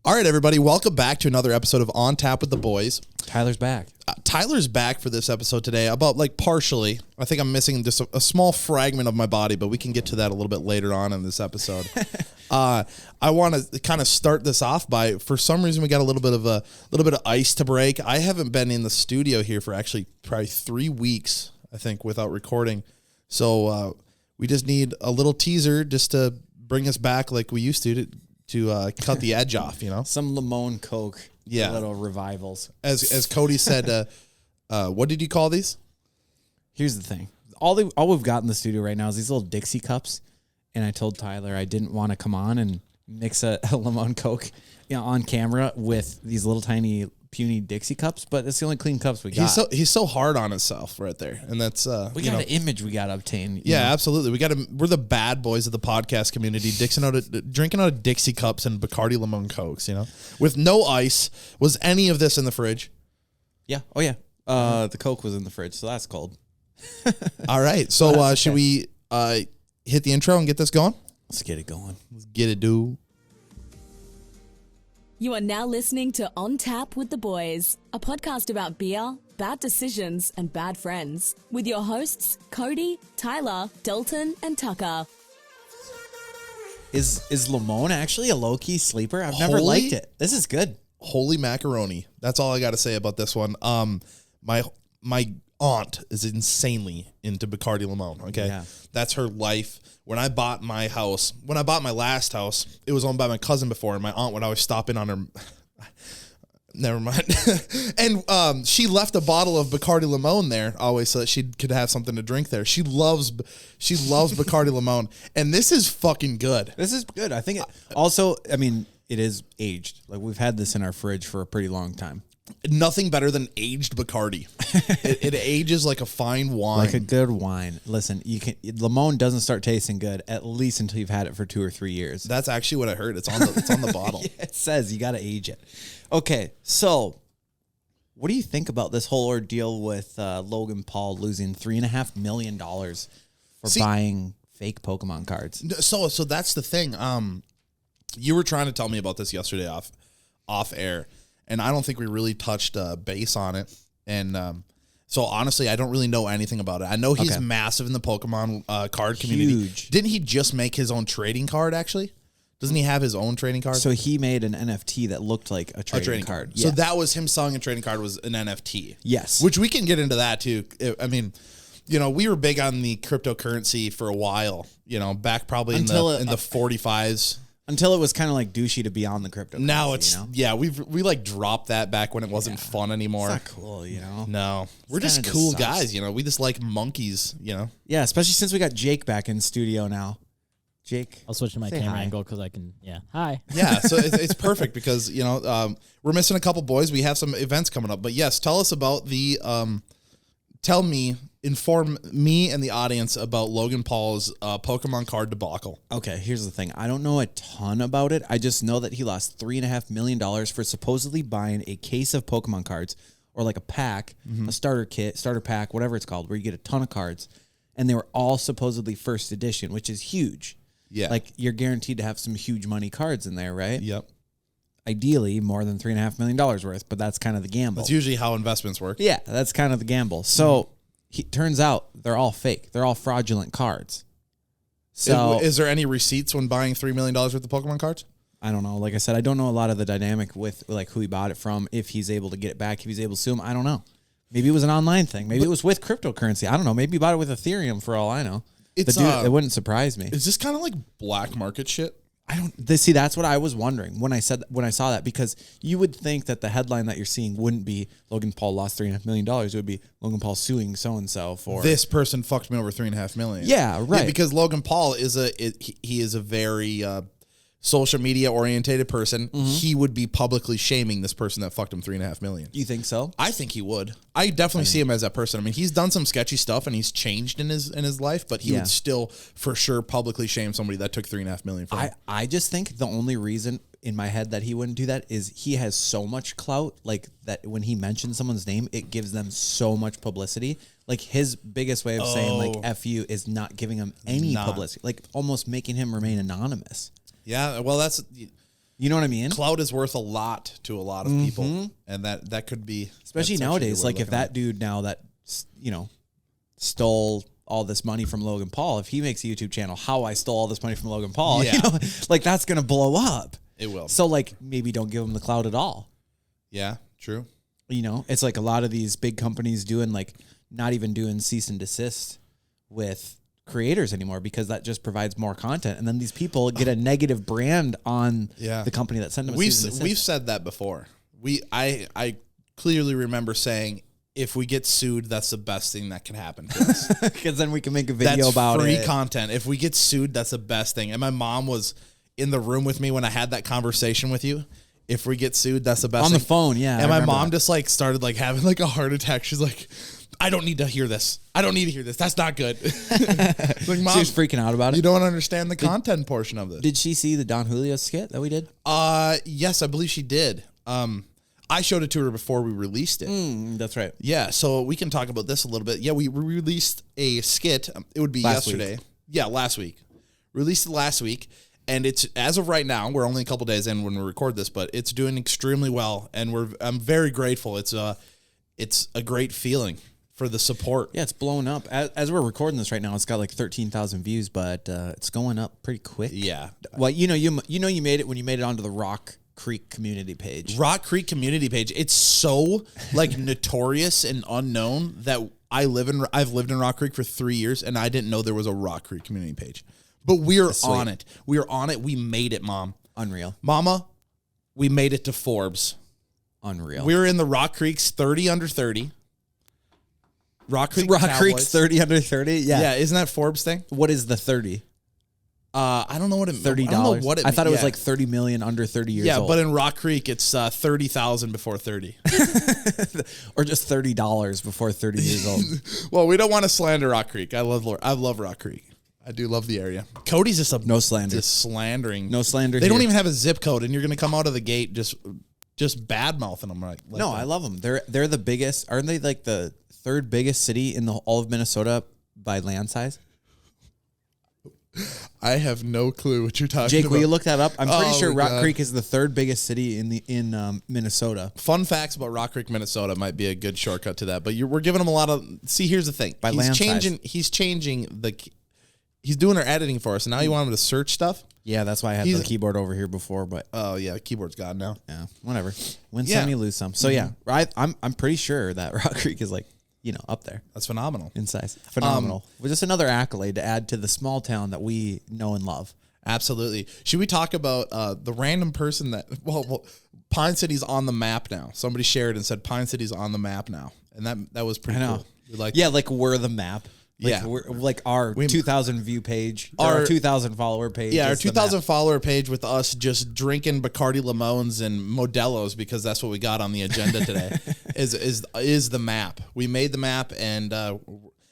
All right, everybody, welcome back to another episode of On Tap with the Boys. Tyler's back. Tyler's back for this episode today, about partially. I think I'm missing just a small fragment of my body, but we can get to that a little bit later on in this episode. I want to kind of start this off by, for some reason, we got a little bit of ice to break. I haven't been in the studio here for actually probably 3 weeks, I think, without recording. So we just need a little teaser just to bring us back like we used to cut the edge off, you know? Some Limon Coke. Yeah. Little revivals. As Cody said, what did you call these? Here's the thing. All we've got in the studio right now is these little Dixie cups. And I told Tyler I didn't want to come on and mix a Limon Coke on camera with these little tiny puny Dixie cups, but it's the only clean cups we got. He's so hard on himself right there, and that's we got an image we got to obtain. Yeah, absolutely. We're the bad boys of the podcast community, drinking out of Dixie cups and Bacardi Limon Cokes, with no ice. Was any of this in the fridge? Yeah. Oh yeah. The Coke was in the fridge, so that's cold. All right. So should we hit the intro and get this going? Let's get it going. Let's get it, dude. You are now listening to On Tap with the Boys, a podcast about beer, bad decisions, and bad friends, with your hosts, Cody, Tyler, Dalton, and Tucker. Is Limon actually a low-key sleeper? I've never liked it. This is good. Holy macaroni. That's all I got to say about this one. My aunt is insanely into Bacardi Limon, okay? Yeah. That's her life. When I bought my last house, it was owned by my cousin before, and my aunt would always stop in on her. Never mind. And she left a bottle of Bacardi Limon there always so that she could have something to drink there. She loves Bacardi Limon, and this is fucking good. This is good. I think it is aged. Like, we've had this in our fridge for a pretty long time. Nothing better than aged Bacardi. it ages like a fine wine. Like a good wine. Listen, Limon doesn't start tasting good at least until you've had it for 2 or 3 years. That's actually what I heard. It's on the bottle. Yeah, it says you got to age it. Okay, so what do you think about this whole ordeal with Logan Paul losing $3.5 million for buying fake Pokemon cards? So that's the thing. You were trying to tell me about this yesterday off air. And I don't think we really touched base on it. And so, honestly, I don't really know anything about it. I know he's massive in the Pokemon card community. Huge. Didn't he just make his own trading card, actually? Doesn't he have his own trading card? So he made an NFT that looked like a trading card. So that was him selling a trading card was an NFT. Yes. Which we can get into that, too. I mean, we were big on the cryptocurrency for a while, back probably in the 45s. Until it was kind of like douchey to be on the cryptocurrency. Now it's we like dropped that back when it wasn't fun anymore. It's not cool, No, we're just cool guys, We just like monkeys, Yeah, especially since we got Jake back in studio now. Jake, I'll switch to my camera angle because I can. Yeah, hi. Yeah, so it's perfect because we're missing a couple boys. We have some events coming up, but yes, tell us about the. Inform me and the audience about Logan Paul's Pokemon card debacle. Okay, here's the thing. I don't know a ton about it. I just know that he lost $3.5 million for supposedly buying a case of Pokemon cards, or like a pack, a starter kit, starter pack, whatever it's called, where you get a ton of cards, and they were all supposedly first edition, which is huge. Yeah. Like, you're guaranteed to have some huge money cards in there, right? Yep. Ideally, more than $3.5 million worth, but that's kind of the gamble. That's usually how investments work. Yeah, that's kind of the gamble. So, turns out they're all fake. They're all fraudulent cards. So, is there any receipts when buying $3 million worth of Pokemon cards? I don't know. Like I said, I don't know a lot of the dynamic with like who he bought it from, if he's able to get it back, if he's able to sue him. I don't know. Maybe it was an online thing. Maybe it was with cryptocurrency. I don't know. Maybe he bought it with Ethereum for all I know. It wouldn't surprise me. Is this kind of like black market shit? See, that's what I was wondering when I saw that, because you would think that the headline that you're seeing wouldn't be Logan Paul lost $3.5 million. It would be Logan Paul suing so-and-so for this person fucked me over $3.5 million. Yeah, right. Yeah, because Logan Paul is he is a very social media orientated person. He would be publicly shaming this person that fucked him $3.5 million. You think so? I think he would. I definitely see him as that person. I mean, he's done some sketchy stuff and he's changed in his life, but he would still for sure publicly shame somebody that took $3.5 million from him. I just think the only reason in my head that he wouldn't do that is he has so much clout, like that when he mentions someone's name, it gives them so much publicity. Like, his biggest way of saying like F you is not giving him any publicity, like almost making him remain anonymous. Yeah, well, that's You know what I mean? Clout is worth a lot to a lot of people, and that could be especially nowadays. Like if that dude now that stole all this money from Logan Paul, if he makes a YouTube channel, how I stole all this money from Logan Paul, like that's gonna blow up. It will. So like maybe don't give him the clout at all. Yeah, true. It's like a lot of these big companies doing like not even doing cease and desist with creators anymore because that just provides more content, and then these people get a negative brand on the company that sent them. We've said that before. I clearly remember saying, if we get sued, that's the best thing that can happen to us. Because then we can make a video about free it. content. If we get sued, that's the best thing. And my mom was in the room with me when I had that conversation with you. If we get sued, that's the best thing. On the phone, yeah. And my mom just like started like having like a heart attack. She's like, I don't need to hear this. I don't need to hear this. That's not good. Like, Mom, she was freaking out about it. You don't understand the content portion of this. Did she see the Don Julio skit that we did? Yes, I believe she did. I showed it to her before we released it. That's right. Yeah, so we can talk about this a little bit. Yeah, we released a skit. It would be yesterday. Yeah, last week. Released it last week, and it's, as of right now, we're only a couple days in when we record this, but it's doing extremely well, and I'm very grateful. It's a great feeling for the support. Yeah, it's blowing up. As we're recording this right now, it's got like 13,000 views, but it's going up pretty quick. Yeah. Well, you made it when you made it onto the Rock Creek community page. Rock Creek community page. It's so like notorious and unknown that I've lived in Rock Creek for 3 years, and I didn't know there was a Rock Creek community page. But we're on it. We're on it. We made it, Mom. Unreal. Mama, we made it to Forbes. Unreal. We're in the Rock Creek's 30 under 30. Rock Creek's 30 under 30. Yeah. Yeah. Isn't that Forbes thing? What is the 30? I don't know what it means. $30. I don't know what it I thought it was yeah. like 30 million under 30 years old. Yeah, but in Rock Creek, it's 30,000 before 30. Or just $30 before 30 years old. Well, we don't want to slander Rock Creek. I love Rock Creek. I do love the area. Cody's just no slander. Just slandering. No slander. They don't even have a zip code, and you're going to come out of the gate just bad mouthing them, right? No, I love them. They're the biggest. Aren't they like the third biggest city in all of Minnesota by land size? I have no clue what you're talking about. Jake, will you look that up? I'm pretty sure Rock Creek is the third biggest city in Minnesota. Fun facts about Rock Creek, Minnesota might be a good shortcut to that. But we're giving them a lot of. See, here's the thing. He's doing our editing for us, and now you want him to search stuff. Yeah, that's why I had the keyboard over here before. But oh yeah, the keyboard's gone now. Yeah, whatever. Win some, you lose some. So yeah, I'm pretty sure that Rock Creek is like, up there. That's phenomenal in size. Phenomenal. Just another accolade to add to the small town that we know and love. Absolutely. Should we talk about the random person that? Well, Pine City's on the map now. Somebody shared and said Pine City's on the map now, and that was pretty cool. Like we're the map. We're like our 2,000 view page, our 2,000 follower page. Yeah, our 2,000 follower page with us just drinking Bacardi Limones and Modelo's because that's what we got on the agenda today. is the map. We made the map, and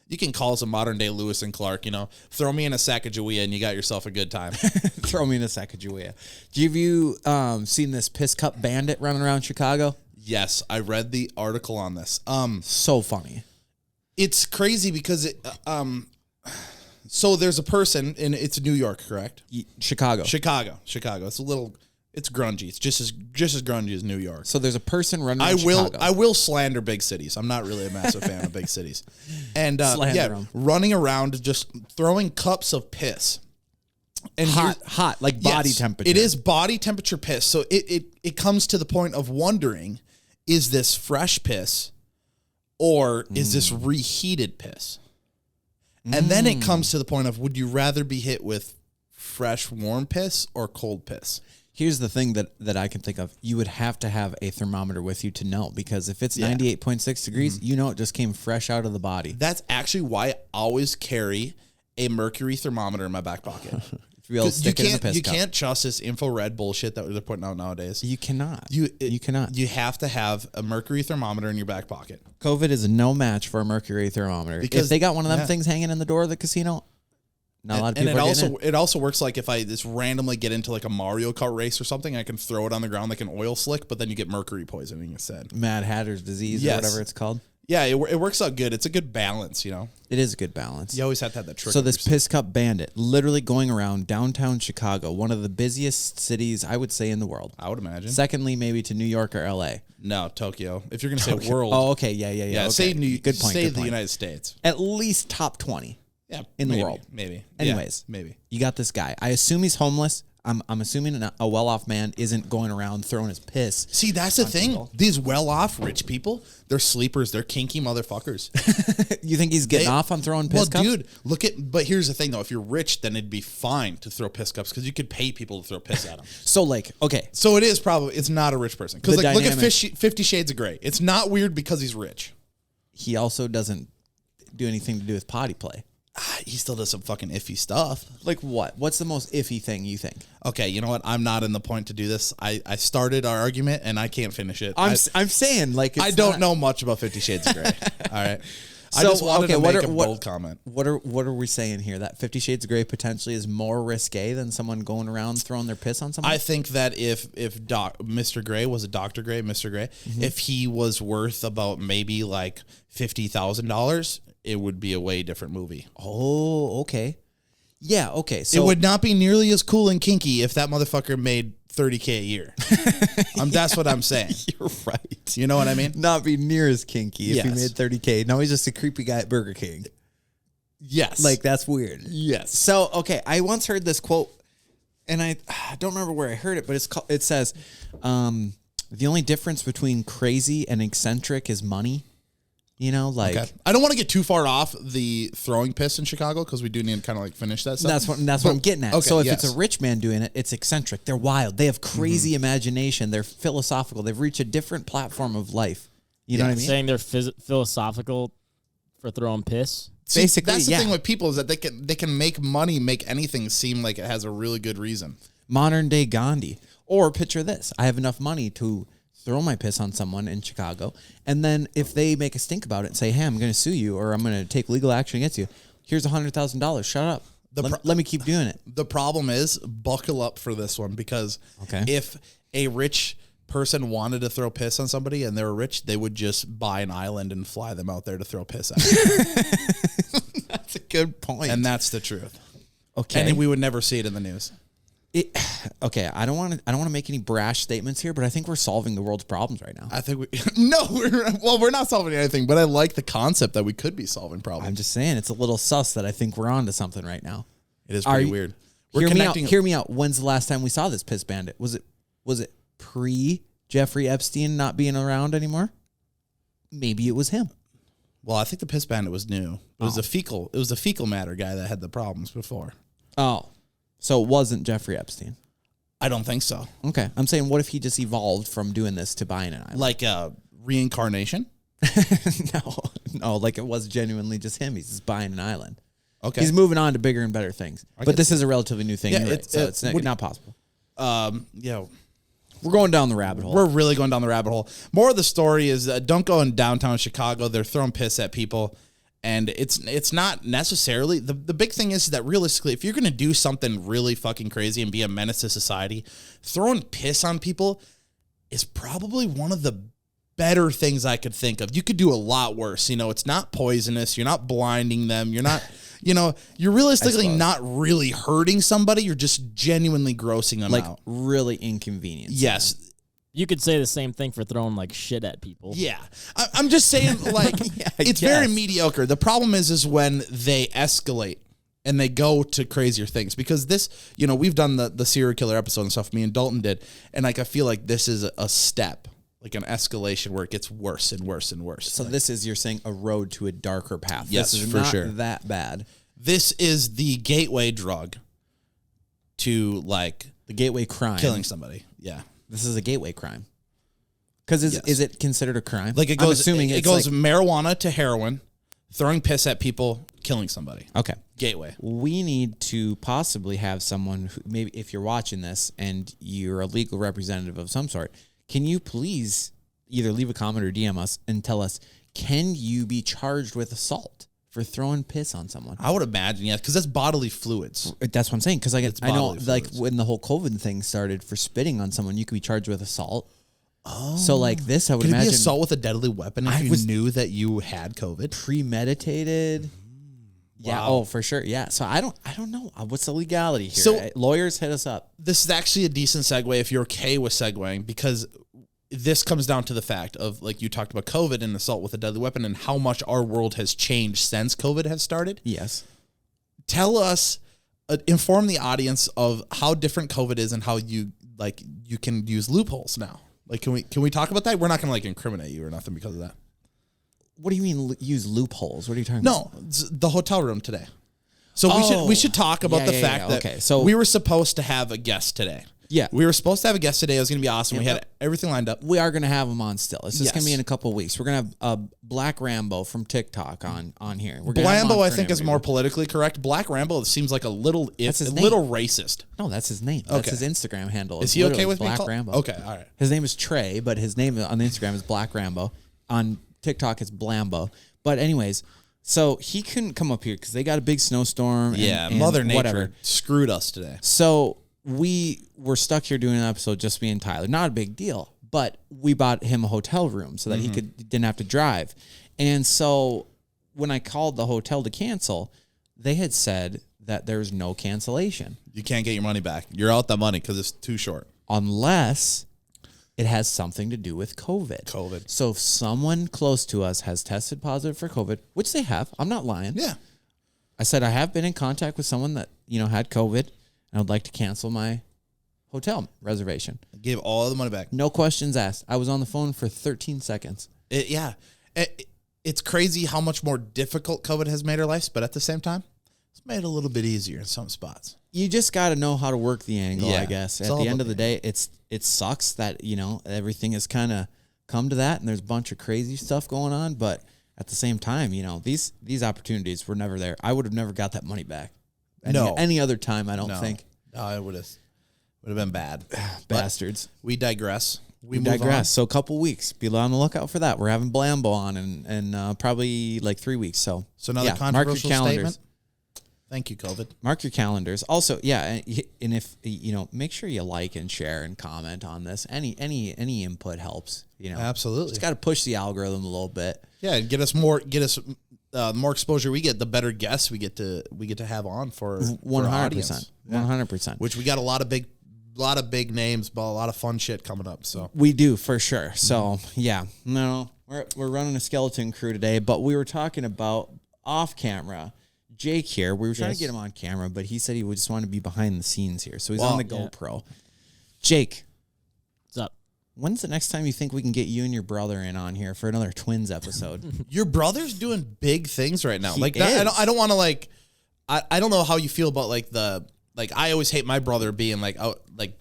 you can call us a modern day Lewis and Clark. Throw me in a Sacagawea and you got yourself a good time. Throw me in a Sacagawea. Have you seen this piss cup bandit running around Chicago? Yes, I read the article on this. So funny. It's crazy because so there's a person, and it's New York, correct? Chicago. It's it's grungy. It's just as grungy as New York. So there's a person running around Chicago. I will slander big cities. I'm not really a massive fan of big cities. And them. Running around just throwing cups of piss. And hot, like body temperature. It is body temperature piss. So it comes to the point of wondering, is this fresh piss? Or is this reheated piss? And then it comes to the point of, would you rather be hit with fresh, warm piss or cold piss? Here's the thing that I can think of. You would have to have a thermometer with you to know, because if it's 98.6 degrees, it just came fresh out of the body. That's actually why I always carry a mercury thermometer in my back pocket. Stick it in the piss you cup. can't trust this infrared bullshit that they're putting out nowadays. You cannot. You cannot. You have to have a mercury thermometer in your back pocket. COVID is no match for a mercury thermometer. Because if they got one of them things hanging in the door of the casino, not a lot of people are getting it also works like if I just randomly get into like a Mario Kart race or something, I can throw it on the ground like an oil slick, but then you get mercury poisoning instead. Mad Hatter's disease or whatever it's called. Yeah, it works out good. It's a good balance, you know. It is a good balance. You always have to have that trick. So this piss cup bandit, literally going around downtown Chicago, one of the busiest cities I would say in the world. I would imagine. Secondly, maybe to New Say LA. No, Tokyo. If you're going to say world. Oh, okay. Yeah. Yeah, Okay. say good point. Say good the point. United States. At least top 20. Yeah, in the world. Maybe. Anyways, Yeah, maybe. You got this guy. I assume he's homeless. I'm assuming a well-off man isn't going around throwing his piss. See, that's the thing. People. These well-off rich people, they're sleepers. They're kinky motherfuckers. You think he's getting off on throwing piss cups? Dude, but here's the thing, though. If you're rich, then it'd be fine to throw piss cups because you could pay people to throw piss at them. So, okay. So it's not a rich person. Because, look at 50 Shades of Grey. It's not weird because he's rich. He also doesn't do anything to do with potty play. He still does some fucking iffy stuff. Like what? What's the most iffy thing you think? Okay, you know what? I'm not in the point to do this. I started our argument and I can't finish it. I'm saying like I don't know much about 50 Shades of Grey. All right. So, I just wanted to make a what, bold comment. What are we saying here? That 50 Shades of Grey potentially is more risque than someone going around throwing their piss on someone? I think that if Mr. Grey was a Dr. Grey, Mr. Grey, if he was worth about maybe like $50,000, it would be a way different movie. Oh, okay. Yeah, okay. So it would not be nearly as cool and kinky if that motherfucker made $30K a year. That's what I'm saying. You're right. You know what I mean? Not be near as kinky if he Yes. made $30K. No, he's just a creepy guy at Burger King. Yes. Like, that's weird. yes. So, okay, I once heard this quote, and I don't remember where I heard it, but it says, the only difference between crazy and eccentric is money. You know, like... Okay. I don't want to get too far off the throwing piss in Chicago because we do need to kind of like finish that stuff. That's what I'm getting at. Okay, so if yes. it's a rich man doing it, it's eccentric. They're wild. They have crazy imagination. They're philosophical. They've reached a different platform of life. You know what I mean? Saying they're philosophical for throwing piss. See, basically, that's the yeah. thing with people is that they can make money, make anything seem like it has a really good reason. Modern day Gandhi. Or picture this. I have enough money to throw my piss on someone in Chicago, and then if they make a stink about it and say, hey, I'm going to sue you or I'm going to take legal action against you, here's $100,000. Shut up. Let me keep doing it. The problem is, buckle up for this one because if a rich person wanted to throw piss on somebody and they were rich, they would just buy an island and fly them out there to throw piss at. That's a good point. And that's the truth. Okay. And we would never see it in the news. Okay, I don't want to make any brash statements here, but I think we're solving the world's problems right now. I think we're not solving anything, but I like the concept that we could be solving problems. I'm just saying it's a little sus that I think we're onto something right now. It is pretty weird. We're Hear me out. When's the last time we saw this piss bandit? Was it pre Jeffrey Epstein not being around anymore? Maybe it was him. Well, I think the piss bandit was new. It was a fecal matter guy that had the problems before. Oh. So it wasn't Jeffrey Epstein. I don't think so. Okay. I'm saying, what if he just evolved from doing this to buying an island? Like reincarnation? No, like it was genuinely just him. He's just buying an island. Okay. He's moving on to bigger and better things. But this is a relatively new thing. Yeah, You're right. So it's not possible. Yeah. We're going down the rabbit hole. We're really going down the rabbit hole. More of the story is don't go in downtown Chicago. They're throwing piss at people. And it's not necessarily the big thing is that realistically, if you're going to do something really fucking crazy and be a menace to society, throwing piss on people is probably one of the better things I could think of. You could do a lot worse. You know, it's not poisonous. You're not blinding them. You're not, you're realistically not really hurting somebody. You're just genuinely grossing them out. Really inconvenient. Yes. You could say the same thing for throwing like shit at people. Yeah. I'm just saying, like, it's very mediocre. The problem is when they escalate and they go to crazier things. Because this, we've done the serial killer episode and stuff, me and Dalton did. And, like, I feel like this is a step, like an escalation where it gets worse and worse and worse. So this is, you're saying, a road to a darker path. Yes, this is for not sure. that bad. This is the gateway drug to, like, The gateway crime. killing somebody. Yeah. This is a gateway crime. Because is it considered a crime? Like, it goes, I'm assuming it goes marijuana to heroin, throwing piss at people, killing somebody. Okay. Gateway. We need to possibly have someone who, maybe if you're watching this and you're a legal representative of some sort, can you please either leave a comment or DM us and tell us, can you be charged with assault for throwing piss on someone? I would imagine, yes, because that's bodily fluids. That's what I'm saying. Because I know, bodily like fluids. when the whole COVID thing started, for spitting on someone, you could be charged with assault. Oh. So like this, I would Could it be imagine assault with a deadly weapon if you knew that you had COVID? premeditated. Yeah. Wow. Oh, for sure. Yeah. So I don't know what's the legality here. So- Lawyers hit us up. This is actually a decent segue if you're okay with segueing, because this comes down to the fact of, like, you talked about COVID and assault with a deadly weapon and how much our world has changed since COVID has started. Yes. Tell us, inform the audience of how different COVID is and how you can use loopholes now. Like, can we talk about that? We're not going to like incriminate you or nothing because of that. What do you mean use loopholes? What are you talking about? No, it's the hotel room today. So we should talk about the fact that okay. So we were supposed to have a guest today. Yeah. We were supposed to have a guest today. It was going to be awesome. We had everything lined up. we are going to have them on still. It's just going to be Yes. in a couple of weeks. We're going to have Black Rambo from TikTok on here. We're gonna have him Blambo, on I for think, an is more interview. politically correct. Black Rambo seems like a little his name. little racist. No, that's his name. That's Okay. his Instagram handle. Is It's he okay literally with Black me? Rambo? Okay, all right. His name is Trey, but his name on the Instagram is Black Rambo. On TikTok, it's Blambo. But anyways, so he couldn't come up here because they got a big snowstorm. And Mother Nature whatever. screwed us today. So we were stuck here doing an episode, just me and Tyler. Not a big deal, but we bought him a hotel room so that he didn't have to drive. And so when I called the hotel to cancel, they had said that there's no cancellation You can't get your money back. You're out the money because it's too short. unless it has something to do with COVID. COVID. So if someone close to us has tested positive for COVID, which they have, I'm not lying. Yeah. I said I have been in contact with someone that, had COVID, and I'd like to cancel my hotel reservation. Gave all the money back. No questions asked. I was on the phone for 13 seconds. It's crazy how much more difficult COVID has made our lives, but at the same time, it's made it a little bit easier in some spots. You just got to know how to work the angle, Yeah, I guess. it's At all the end about of the day, it sucks that, everything has kind of come to that and there's a bunch of crazy stuff going on, but at the same time, these opportunities were never there. I would have never got that money back. Any other time, I don't think. No, it would have been bad. Bastards. But we digress. We move digress. on. So a couple weeks. Be on the lookout for that. We're having Blambo on in probably like 3 weeks. So Another mark your controversial calendars. statement. Thank you, COVID. Mark your calendars. Also, and if make sure you like and share and comment on this. Any input helps. Absolutely. Just got to push the algorithm a little bit. Yeah, get us more exposure we get, the better guests we get to have on for 100%. 100%. Which we got a lot of big names, but a lot of fun shit coming up. So We do for sure. So we're running a skeleton crew today, but we were talking about off camera. Jake here, we were trying to get him on camera, but he said he would just want to be behind the scenes here. So he's on the GoPro. Jake, What's up? when's the next time you think we can get you and your brother in on here for another twins episode? your brother's doing big things right now. He Like that, is. I don't want to I don't know how you feel about I always hate my brother being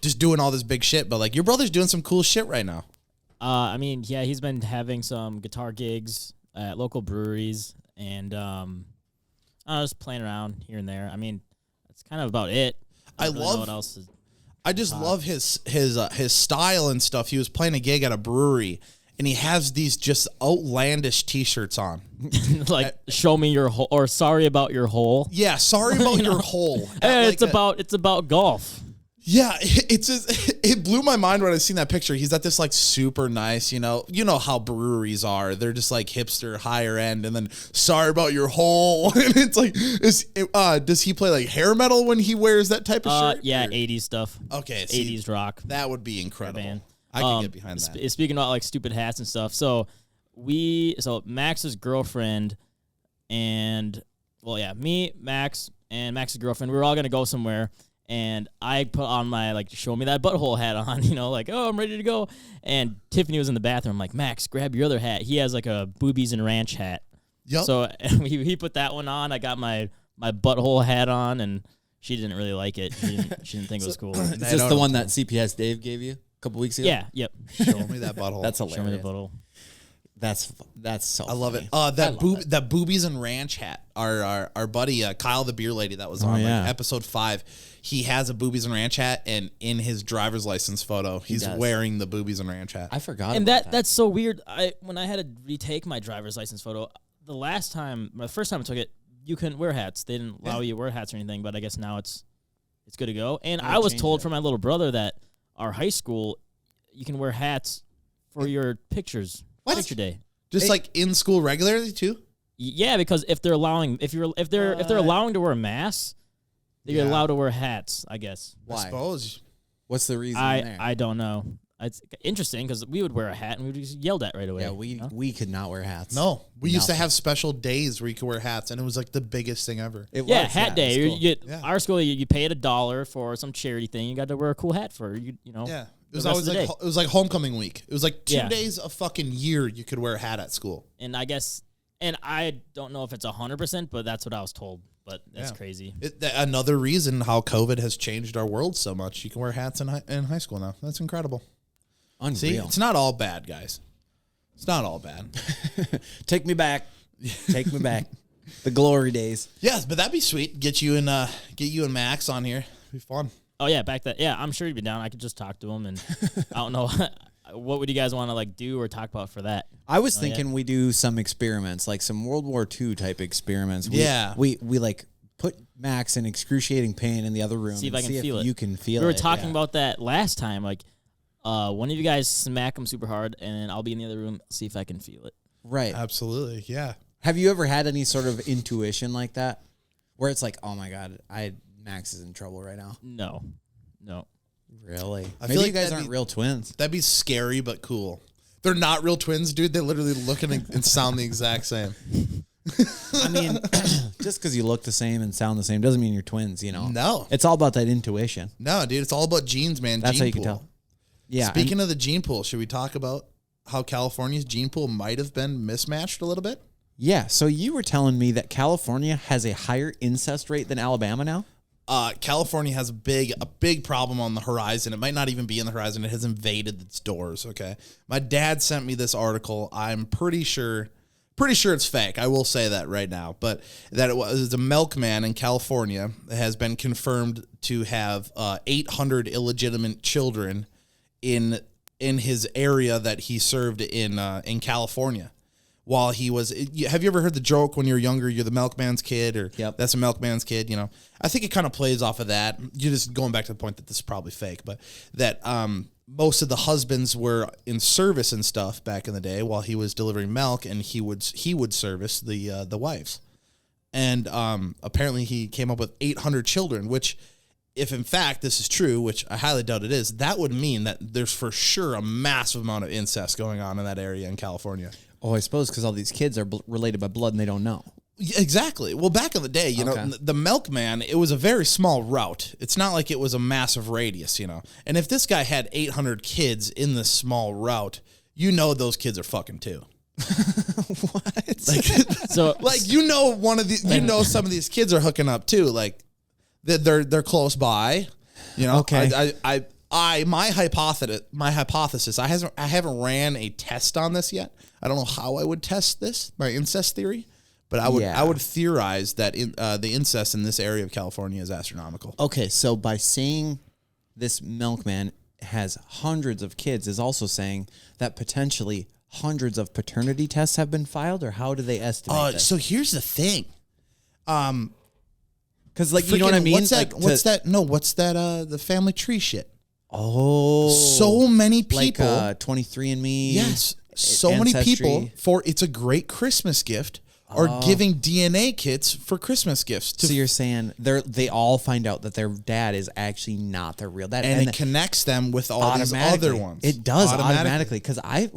just doing all this big shit, but your brother's doing some cool shit right now. He's been having some guitar gigs at local breweries and just playing around here and there. I mean, that's kind of about it. I don't really know what else is. I just love his style and stuff. He was playing a gig at a brewery, and he has these just outlandish T-shirts on. Show me your hole, or sorry about your hole. Yeah, sorry about your hole. Hey, it's about golf. Yeah, it blew my mind when I seen that picture. He's at this super nice, you know how breweries are. They're just hipster, higher end, and then sorry about your hole. And it's does he play hair metal when he wears that type of shirt? Yeah, or? 80s stuff. Okay, 80s rock. That would be incredible. Band. I can get behind that. Speaking about stupid hats and stuff, so Max's girlfriend and me, Max, and Max's girlfriend, we were all gonna go somewhere. And I put on my, show me that butthole hat on, oh, I'm ready to go. And Tiffany was in the bathroom. I'm like, Max, grab your other hat. He has a boobies and ranch hat. Yep. So he put that one on. I got my butthole hat on, and she didn't really like it. She didn't think it was cool. Is this the one that CPS Dave gave you a couple weeks ago? Yeah, yep. Show me that butthole. That's Show me the hilarious. butthole. That's so I love funny. it. That boobies and ranch hat. Our buddy Kyle, the beer lady that was on episode 5. He has a boobies and ranch hat, and in his driver's license photo, he's wearing the boobies and ranch hat. I forgot. And about that. that's so weird. When I had to retake my driver's license photo, the first time I took it, you couldn't wear hats. They didn't allow you to wear hats or anything. But I guess now it's good to go. And I was told from my little brother that our high school, you can wear hats for your pictures. What? Picture day. Just like in school regularly too? Yeah, because if they're allowing allowing to wear masks, they're allowed to wear hats, I guess. Why? I suppose. What's the reason there? I don't know. It's interesting because we would wear a hat and we would just yelled at right away. Yeah, we could not wear hats. No, we used to have special days where you could wear hats, and it was like the biggest thing ever. It Yeah, was, hat day. it was cool. Our school, you paid $1 for some charity thing. You got to wear a cool hat for you know. Yeah, it the was rest always of the like day. it was like homecoming week. It was like 2 Yeah. days a fucking year you could wear a hat at school. And I guess, and I don't know if it's 100%, but that's what I was told. But that's Yeah. crazy. Another reason how COVID has changed our world so much. You can wear hats in high school now. That's incredible. Unreal. See, it's not all bad, guys. It's not all bad. Take me back. Take me back. The glory days. Yes, but that'd be sweet. Get you and Max on here. It'd be fun. Oh yeah, back that. Yeah, I'm sure he'd be down. I could just talk to him, and I don't know. What would you guys want to like do or talk about for that? I was thinking we do some experiments, like some World War II type experiments. We like put Max in excruciating pain in the other room. See if I can if feel it. You can feel We it. were talking about that last time. Like, one of you guys smack him super hard, and then I'll be in the other room, see if I can feel it. Right. Absolutely, yeah. Have you ever had any sort of intuition like that, where it's like, oh my god, Max is in trouble right now? No. Really? I Maybe feel like you guys that'd aren't be- real twins. That'd be scary but cool. They're not real twins, dude. They literally look and sound the exact same. I mean, just because you look the same and sound the same doesn't mean you're twins. You know. No. It's all about that intuition. No, dude, it's all about genes, man. That's gene how you can pool. tell. Yeah. Speaking of the gene pool, should we talk about how California's gene pool might have been mismatched a little bit? Yeah. So you were telling me that California has a higher incest rate than Alabama now? California has a big problem on the horizon. It might not even be in the horizon. It has invaded its doors. Okay. My dad sent me this article. I'm pretty sure it's fake. I will say that right now, but that it was a milkman in California has been confirmed to have 800 illegitimate children in his area that he served in California. While he was, have you ever heard the joke when you're younger, you're the milkman's kid, or Yep. that's a milkman's kid? You know, I think it kind of plays off of that. You're just going back to the point that this is probably fake, but that most of the husbands were in service and stuff back in the day while he was delivering milk, and he would service the wives, and apparently he came up with 800 children, which, if in fact this is true, which I highly doubt it is, that would mean that there's for sure a massive amount of incest going on in that area in California. Oh, I suppose because all these kids are related by blood and they don't know. Exactly. Well, back in the day, you know, the milkman, it was a very small route. It's not like it was a massive radius, you know. And if this guy had 800 kids in this small route, you know those kids are fucking too. What? So You know some of these kids are hooking up too. Like they're close by, you know. Okay. My hypothesis. I haven't ran a test on this yet. I don't know how I would test this, my incest theory, but I would theorize that the incest in this area of California is astronomical. Okay, so by saying this milkman has hundreds of kids is also saying that potentially hundreds of paternity tests have been filed, or how do they estimate this? So here's the thing. Because, like, you know what I mean? What's that? No, what's that? The family tree shit. Oh. So many people. Like 23andMe. Yes. So many people it's a great Christmas gift are giving DNA kits for Christmas gifts. So you're saying they all find out that their dad is actually not their real dad. and it connects them with all these other ones. It does automatically. Because I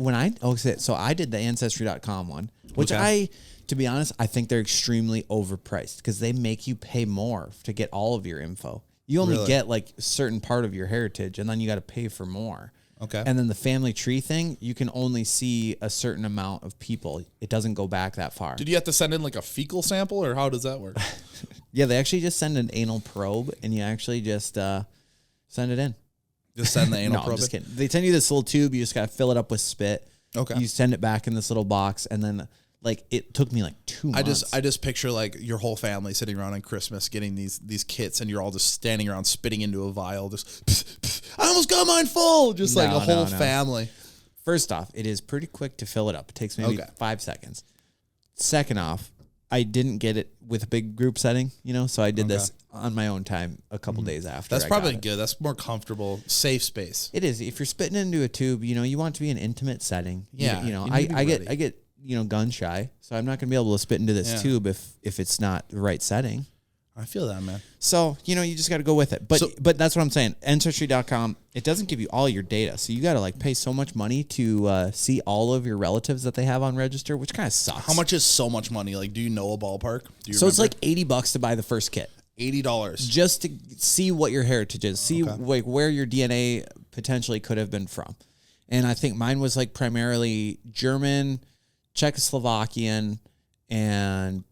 did the Ancestry.com one, which to be honest, I think they're extremely overpriced because they make you pay more to get all of your info. You only get like a certain part of your heritage, and then you got to pay for more. Okay. And then the family tree thing, you can only see a certain amount of people. It doesn't go back that far. Did you have to send in like a fecal sample, or how does that work? Yeah, they actually just send an anal probe, and you actually just send it in. Just send the anal No, probe? I'm just kidding. They send you this little tube. You just got to fill it up with spit. Okay. You send it back in this little box, and then like it took me like 2 months. I just picture like your whole family sitting around on Christmas getting these kits, and you're all just standing around spitting into a vial. Just I almost got mine full. Just like a whole family. First off, it is pretty quick to fill it up. It takes maybe 5 seconds. Second off, I didn't get it with a big group setting, so I did this on my own time a couple days after. That's I probably got it. good. That's more comfortable, safe space. It is. If you're spitting into a tube, you want it to be an intimate setting. Yeah, I get gun shy, so I'm not going to be able to spit into this tube if it's not the right setting. I feel that, man. So, you just got to go with it. But that's what I'm saying. Ancestry.com, it doesn't give you all your data. So you got to pay so much money to see all of your relatives that they have on register, which kind of sucks. How much is so much money? Do you know a ballpark? So it's like $80 to buy the first kit. $80. Just to see what your heritage is. See where your DNA potentially could have been from. And I think mine was primarily German, Czechoslovakian, and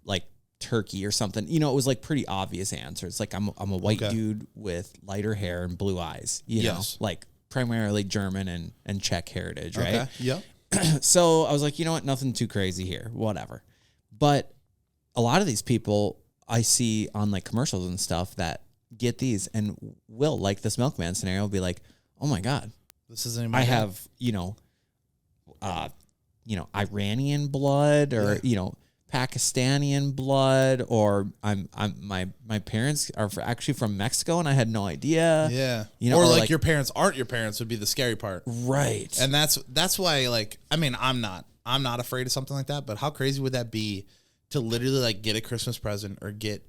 Turkey or something. It was pretty obvious answers. I'm a white dude with lighter hair and blue eyes. Yes. Primarily German and Czech heritage, right? Okay. Yeah. So I was like, you know what? Nothing too crazy here. Whatever. But a lot of these people I see on commercials and stuff that get these and will, this milkman scenario, will be like, oh my God, this isn't. I have Iranian blood or Pakistani blood, or my parents are actually from Mexico and I had no idea. Yeah. Or your parents aren't your parents would be the scary part. Right. And that's why I'm not afraid of something like that, but how crazy would that be to literally get a Christmas present or get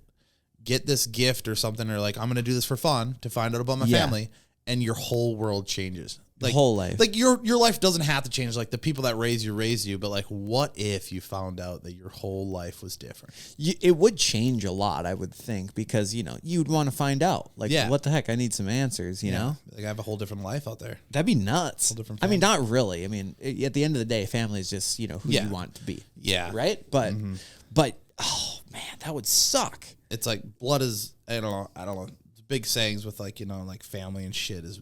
this gift or something, or I'm going to do this for fun to find out about my family, and your whole world changes. Whole life. Your life doesn't have to change. The people that raise you, but what if you found out that your whole life was different? It would change a lot, I would think, because you'd want to find out. What the heck? I need some answers. You know, I have a whole different life out there. That'd be nuts. Whole different I mean, not really. I mean, at the end of the day, family is just who you want to be. Yeah. Right. But oh man, that would suck. It's blood is I don't know. Big sayings with family and shit is.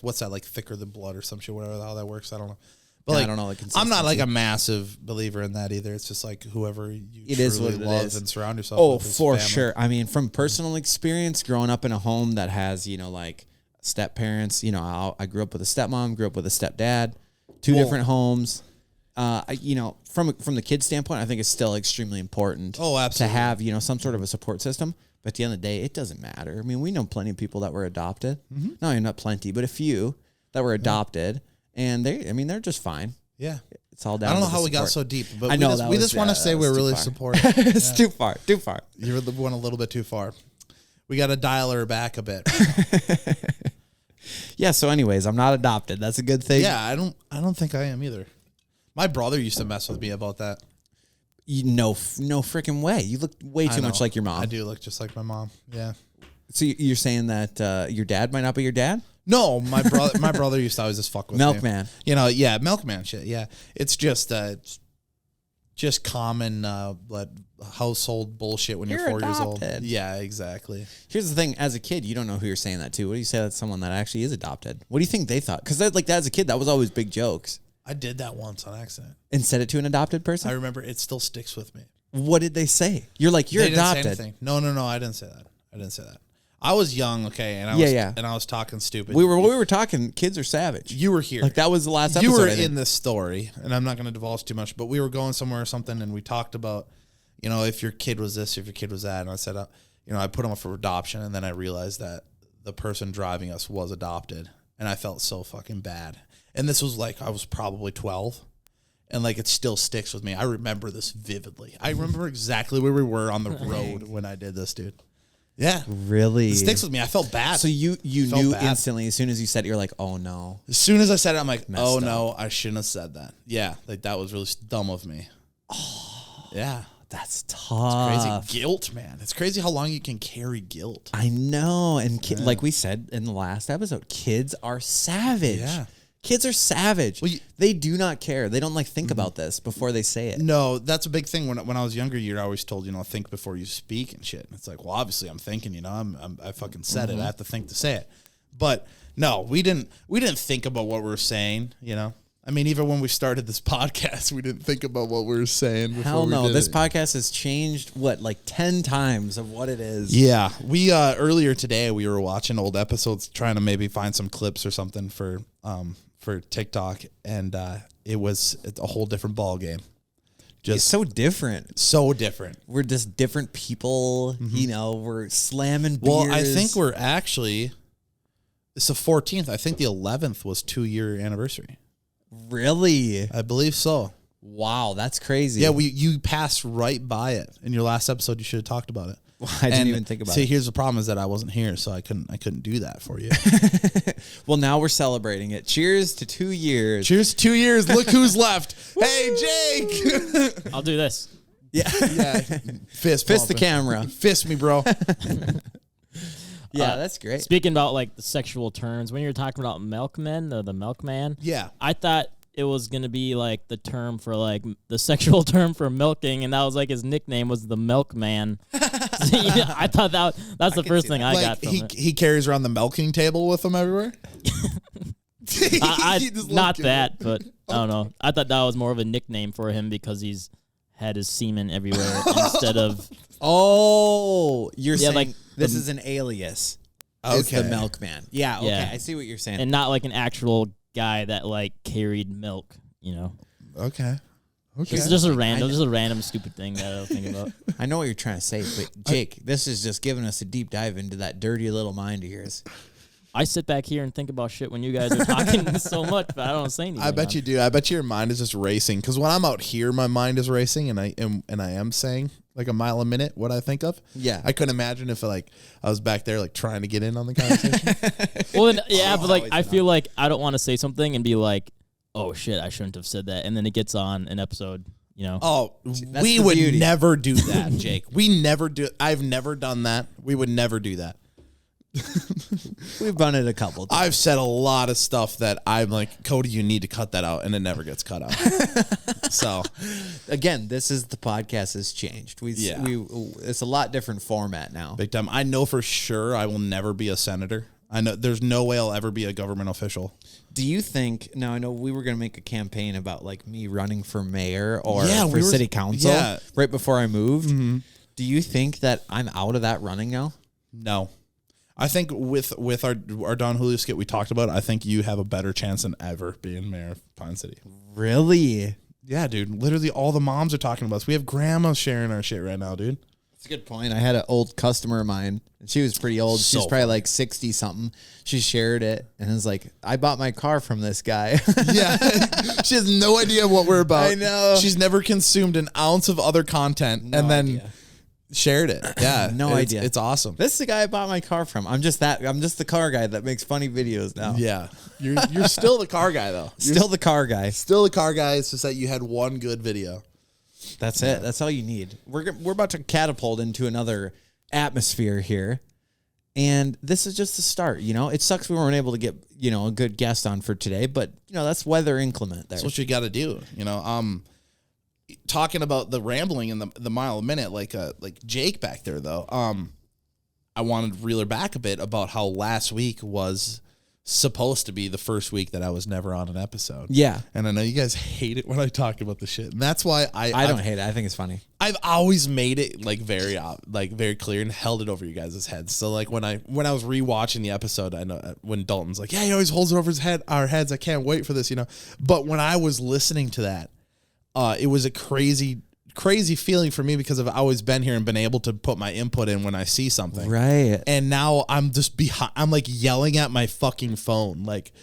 What's that thicker than blood or some shit, whatever how that works, I don't know. But I don't know. I'm not a massive believer in that either. It's just whoever you truly love and surround yourself with. Oh, for sure. I mean, from personal experience, growing up in a home that has step parents. I grew up with a stepmom, grew up with a stepdad, two different homes. From the kid's standpoint, I think it's still extremely important. Oh, absolutely. To have some sort of a support system. But at the end of the day, it doesn't matter. I mean, we know plenty of people that were adopted. Mm-hmm. No, not plenty, but a few that were adopted, and they're just fine. Yeah, it's all down. I don't know how support. we got so deep, but I know we just want to say we're really supportive. It's too far. You went a little bit too far. We got to dial her back a bit. Yeah. So, anyways, I'm not adopted. That's a good thing. Yeah, I don't think I am either. My brother used to mess with me about that. No freaking way. You look way too much like your mom. I do look just like my mom. Yeah. So you're saying that your dad might not be your dad? No, my brother used to always just fuck with Milkman. me. Milkman shit. Yeah, it's just common household bullshit when you're 4 years old. Yeah, exactly. Here's the thing: as a kid, you don't know who you're saying that to. What do you say that's someone that actually is adopted? What do you think they thought? Because as a kid, that was always big jokes. I did that once on accident. And said it to an adopted person? I remember it still sticks with me. What did they say? You're you're they adopted. Didn't say anything. No, I didn't say that. I was young, okay, and I was talking stupid. We were talking kids are savage. You were here. That was the last episode. You were in this story, and I'm not going to divulge too much, but we were going somewhere or something, and we talked about, if your kid was this, if your kid was that, and I said, I put them up for adoption, and then I realized that the person driving us was adopted, and I felt so fucking bad. And this was I was probably 12. And it still sticks with me. I remember this vividly. I remember exactly where we were on the road when I did this, dude. Yeah. Really? It sticks with me. I felt bad. So you knew bad. Instantly, as soon as you said it, you're like, oh no. As soon as I said it, I'm like, oh no, I shouldn't have said that. Yeah. That was really dumb of me. Oh. Yeah. That's tough. It's crazy. Guilt, man. It's crazy how long you can carry guilt. I know. And like we said in the last episode, kids are savage. Yeah. Kids are savage. Well, they do not care. They don't think about this before they say it. No, that's a big thing. When I was younger, you're always told, think before you speak and shit. And it's well, obviously I'm thinking, I fucking said it. I have to think to say it. But no, we didn't think about what we were saying, I mean, even when we started this podcast, we didn't think about what we were saying before. Hell no. This it. podcast has changed 10 times of what it is. Yeah. We earlier today we were watching old episodes trying to maybe find some clips or something for TikTok, and it was a whole different ball game. It's so different. So different. We're just different people. You know, we're slamming beers. Well, I think we're actually, it's the 14th. I think the 11th was 2-year anniversary. Really? I believe so. Wow, that's crazy. Yeah, you passed right by it. In your last episode, you should have talked about it. Well, I didn't even think about it. See, here's the problem is that I wasn't here, so I couldn't do that for you. Well, now we're celebrating it. Cheers to 2 years. Cheers to 2 years. Look who's left. Hey, Jake. I'll do this. Yeah. Yeah. Fist the bumping. camera. Fist me, bro. Yeah, that's great. Speaking about like the sexual terms, when you were talking about milkmen, the milkman, Yeah. I thought it was gonna be like the term for like the sexual term for milking, and that was like his nickname was the milkman. So, yeah, I thought that's the first thing I got from it. He carries around the milking table with him everywhere. I He just not looked at that, but I don't know. I thought that was more of a nickname for him because he's had his semen everywhere instead of. Oh, you're saying like this the- is an alias. It's the Okay. milkman. Yeah, okay. Yeah. I see what you're saying. And not like an actual guy that like carried milk, you know. Okay. Okay. It's just a random stupid thing that I don't think about. I know what you're trying to say, but Jake, this is just giving us a deep dive into that dirty little mind of yours. I sit back here and think about shit when you guys are talking so much, but I don't say anything. I bet you do. I bet your mind is just racing. Because when I'm out here, my mind is racing, and I am saying like a mile a minute what I think of. Yeah. I couldn't imagine if like I was back there like trying to get in on the conversation. Well, yeah, but like I feel like I don't want to say something and be like, "Oh shit, I shouldn't have said that," and then it gets on an episode. You know. Oh, That's we the would beauty. never do that, Jake. We never do. I've never done that. We would never do that. We've done it a couple times. I've said a lot of stuff that I'm like, Cody, you need to cut that out, and it never gets cut out. So, Again, this is the podcast has changed. Yeah. It's a lot different format now. big time. I know for sure I will never be a senator. I know there's no way I'll ever be a government official. Do you think, now I know we were going to make a campaign about like me running for mayor or Yeah, for we were- city council yeah. right before I moved. Do you think that I'm out of that running now? No. I think with our Don Julio skit we talked about, I think you have a better chance than ever being mayor of Pine City. Really? Yeah, dude. Literally all the moms are talking about us. We have grandmas sharing our shit right now, dude. That's a good point. I had an old customer of mine, and she was pretty old. So She's probably like 60 something. She shared it and was like, I bought my car from this guy. Yeah. She has no idea what we're about. I know. She's never consumed an ounce of other content and then idea. shared it. Yeah. No it's, idea. It's awesome. This is the guy I bought my car from. I'm just the car guy that makes funny videos now. Yeah. You're still the car guy though. You're Still the car guy. still the car guy. It's just that you had one good video. That's it. That's all you need. We're about to catapult into another atmosphere here. And this is just the start, you know. It sucks we weren't able to get, you know, a good guest on for today, but you know, that's weather inclement there. That's what you got to do, you know. Talking about the rambling and the mile a minute, like Jake back there though. I wanted to reel her back a bit about how last week was supposed to be the first week that I was never on an episode. Yeah. And I know you guys hate it when I talk about the shit, and that's why I don't hate it. I think it's funny. I've always made it like very clear and held it over you guys' heads. So like when I was rewatching the episode, I know when Dalton's like, yeah, he always holds it over our heads. I can't wait for this, you know. But when I was listening to that, it was a crazy feeling for me because I've always been here and been able to put my input in when I see something. Right. And now I'm just behind. I'm like yelling at my fucking phone, like,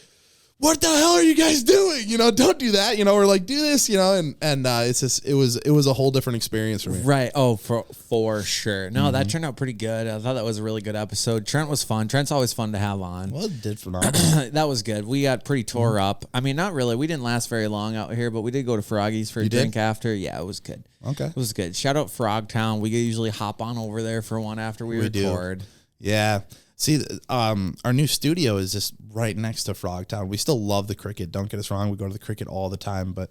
what the hell are you guys doing? You know, don't do that, you know, or like do this, you know, and it's just it was a whole different experience for me. Right. Oh, for sure. No, that turned out pretty good. I thought that was a really good episode. Trent was fun. Trent's always fun to have on. Well, it did phenomenal. That was good. We got pretty tore up. I mean, not really. We didn't last very long out here, but we did go to Froggy's for a drink after. Yeah, it was good. Okay. It was good. Shout out Frogtown. We usually hop on over there for one after we record. Yeah. See, our new studio is just right next to Frogtown. We still love the cricket. Don't get us wrong. We go to the cricket all the time, but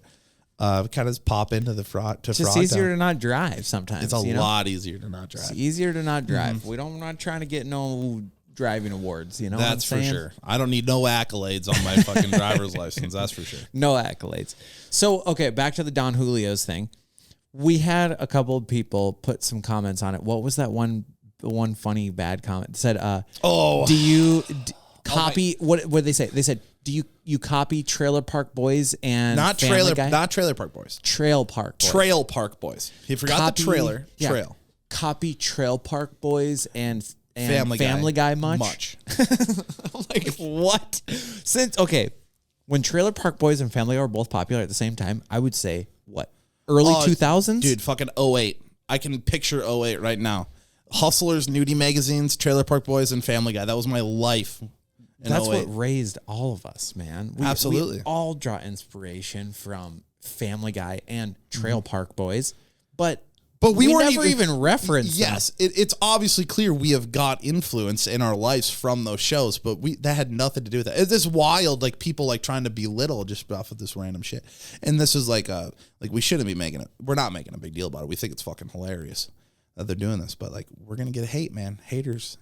we kind of just pop into the It's just Frogtown. easier to not drive sometimes. It's a you know? lot easier to not drive. It's easier to not drive. We're not trying to get no driving awards, you know. That's what I'm for saying? sure. I don't need no accolades on my fucking driver's license. That's for sure. No accolades. So, okay, back to the Don Julio's thing. We had a couple of people put some comments on it. What was that one funny bad comment? It said, copy. What did they say? They said, do you copy Trailer Park Boys and not Family Trailer Guy? not Trailer Park Boys. Trail Park Boys. Trail Park Boys. He forgot the trailer. Yeah. Trail. Copy Trail Park Boys and Family Guy much? Much. I'm like, what? When Trailer Park Boys and Family Guy were both popular at the same time, I would say what? Early 2000s? Dude, fucking 08. I can picture 08 right now. Hustlers, nudie magazines, Trailer Park Boys, and Family Guy. That was my life. That's 08. what raised all of us, man. Absolutely. We all draw inspiration from Family Guy and Trail Park Boys, but we weren't never even referenced them. Yes, it's obviously clear we have got influence in our lives from those shows, but that had nothing to do with that. It's this wild, like people like trying to belittle just off of this random shit. And this is like we shouldn't be making it. We're not making a big deal about it. We think it's fucking hilarious that they're doing this, but like we're gonna get hate, man. Haters.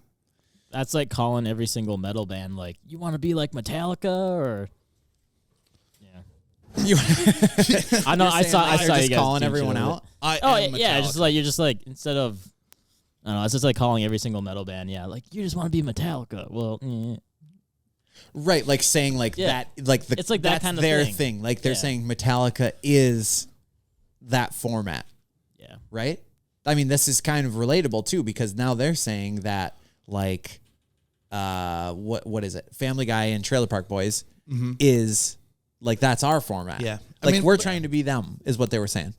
That's like calling every single metal band like, you want to be like Metallica or. I know. I saw you just guys calling teach everyone it. out. Yeah. You're just like instead of, I don't know. It's just like calling every single metal band. Yeah, like you just want to be Metallica. Well, Right, like saying like that, like it's like that that's kind of their thing. thing. Like they're saying Metallica is that format. Yeah. Right. I mean, this is kind of relatable too because now they're saying that like, what is it? Family Guy and Trailer Park Boys is. Like, that's our format. Yeah. We're trying to be them, is what they were saying.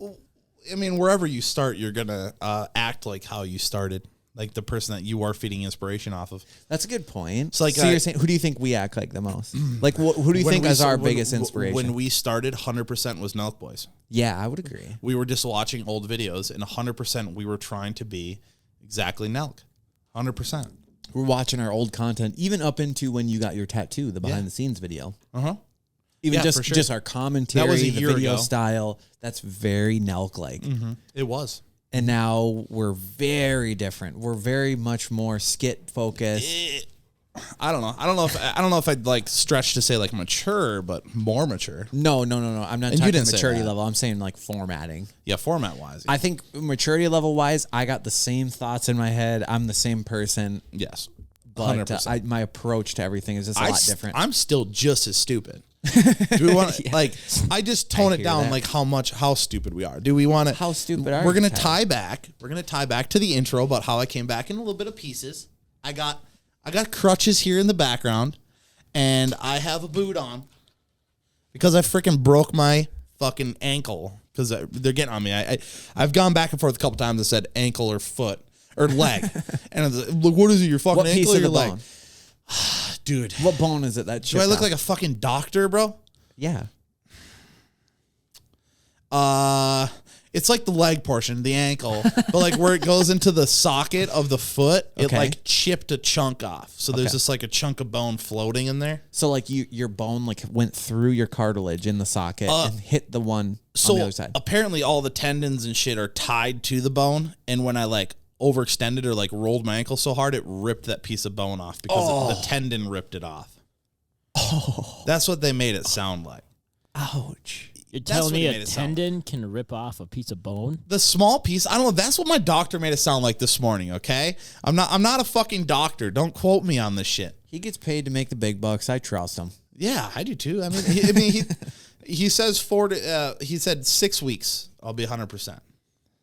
I mean, wherever you start, you're going to act like how you started, like the person that you are feeding inspiration off of. That's a good point. So, you're saying, who do you think we act like the most? Like, who do you think is our biggest inspiration? When we started, 100% was Nelk Boys. Yeah, I would agree. We were just watching old videos, and 100% we were trying to be exactly Nelk. 100%. We're watching our old content, even up into when you got your tattoo, the behind-the-scenes video. Uh-huh. Even for sure. just our commentary, that was a the year video ago. style, that's very Nelk-like. Mm-hmm. It was. And now we're very different. We're very much more skit-focused. I don't know. I don't know if I'd like stretch to say like mature, but more mature. No. I'm not you talking didn't say maturity that. level. I'm saying like formatting. Yeah, format-wise. I think maturity level-wise, I got the same thoughts in my head. I'm the same person. Yes. But 100%. my approach to everything is just a lot different. I'm still just as stupid. Do we want to I just tone it hear down that. like how stupid we are. Do we want to? How stupid are We're you, gonna Tyler? tie back. We're gonna tie back to the intro about how I came back in a little bit of pieces. I got crutches here in the background, and I have a boot on because I freaking broke my fucking ankle because they're getting on me. I've gone back and forth a couple times and said ankle or foot or leg, and I was like, look, what is it? Your fucking What ankle piece or of your the leg? bone? Dude, What bone is it that do I look like a fucking doctor, bro? Yeah. It's like the leg portion, the ankle, but like where it goes into the socket of the foot, it Okay. like chipped a chunk off. So there's just like a chunk of bone floating in there. So like your bone like went through your cartilage in the socket and hit the one on the other side. Apparently all the tendons and shit are tied to the bone, and when I like overextended or like rolled my ankle so hard, it ripped that piece of bone off because the tendon ripped it off. Oh, that's what they made it sound like. Ouch. You're That's telling what me it a made it sound tendon can rip off a piece of bone? The small piece, I don't know. That's what my doctor made it sound like this morning. Okay, I'm not a fucking doctor. Don't quote me on this shit. He gets paid to make the big bucks. I trust him. Yeah, I do too. I mean, he says he said 6 weeks. I'll be 100%.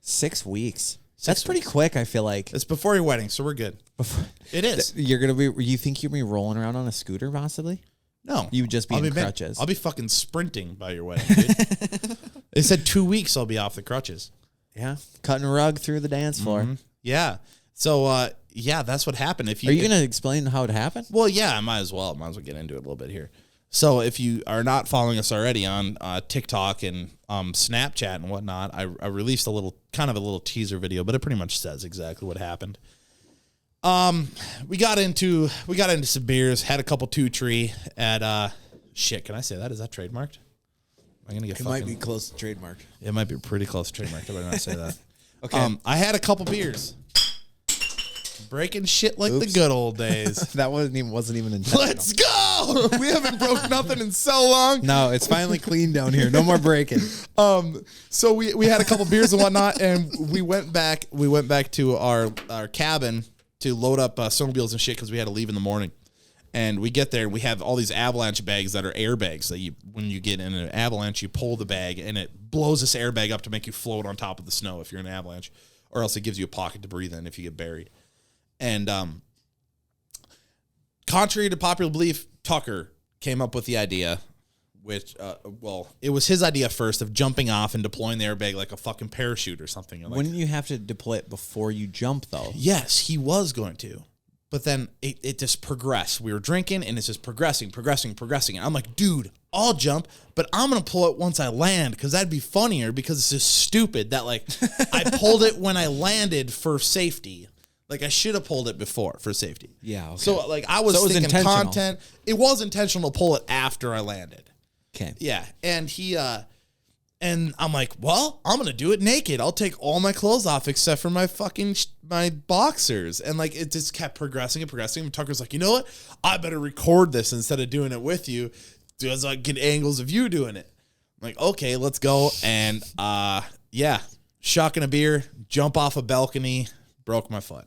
6 weeks. That's pretty quick, I feel like. It's before your wedding, so we're good. It is. You're gonna be. You think you'll be rolling around on a scooter, possibly? No, You would just be I'll in be crutches. I'll be fucking sprinting by your wedding, dude. They said 2 weeks I'll be off the crutches. Yeah, cutting a rug through the dance floor. Yeah. So yeah, that's what happened. If you Are you gonna explain how it happened? Well, yeah, I might as well get into it a little bit here. So if you are not following us already on TikTok and Snapchat and whatnot, I released a little teaser video, but it pretty much says exactly what happened. We got into some beers, had a couple 2-3 at shit. Can I say that? Is that trademarked? Am I gonna get? It might be close to trademark. It might be pretty close to trademarked. I better not say that. Okay. I had a couple beers. Breaking shit like the good old days. That wasn't even intentional. Let's go! We haven't broke nothing in so long. No, it's finally clean down here. No more breaking. So we had a couple beers and whatnot, and we went back to our cabin to load up snowmobiles and shit because we had to leave in the morning. And we get there, and we have all these avalanche bags that are airbags that when you get in an avalanche, you pull the bag, and it blows this airbag up to make you float on top of the snow if you're in an avalanche, or else it gives you a pocket to breathe in if you get buried. And contrary to popular belief, Tucker came up with the idea, which, it was his idea first, of jumping off and deploying the airbag like a fucking parachute or something. Like, Wouldn't you have to deploy it before you jump, though? yes, he was going to. But then it just progressed. We were drinking, and it's just progressing. And I'm like, dude, I'll jump, but I'm going to pull it once I land, because that'd be funnier, because it's just stupid that, like, I pulled it when I landed for safety. Like, I should have pulled it before for safety. Yeah, okay. So, like, I was thinking content. It was intentional to pull it after I landed. Okay. Yeah. And and I'm like, well, I'm going to do it naked. I'll take all my clothes off except for my fucking, my boxers. And like, it just kept progressing and progressing. And Tucker's like, you know what? I better record this instead of doing it with you, so I get angles of you doing it. I'm like, okay, let's go. And shotgun a beer, jump off a balcony, broke my foot.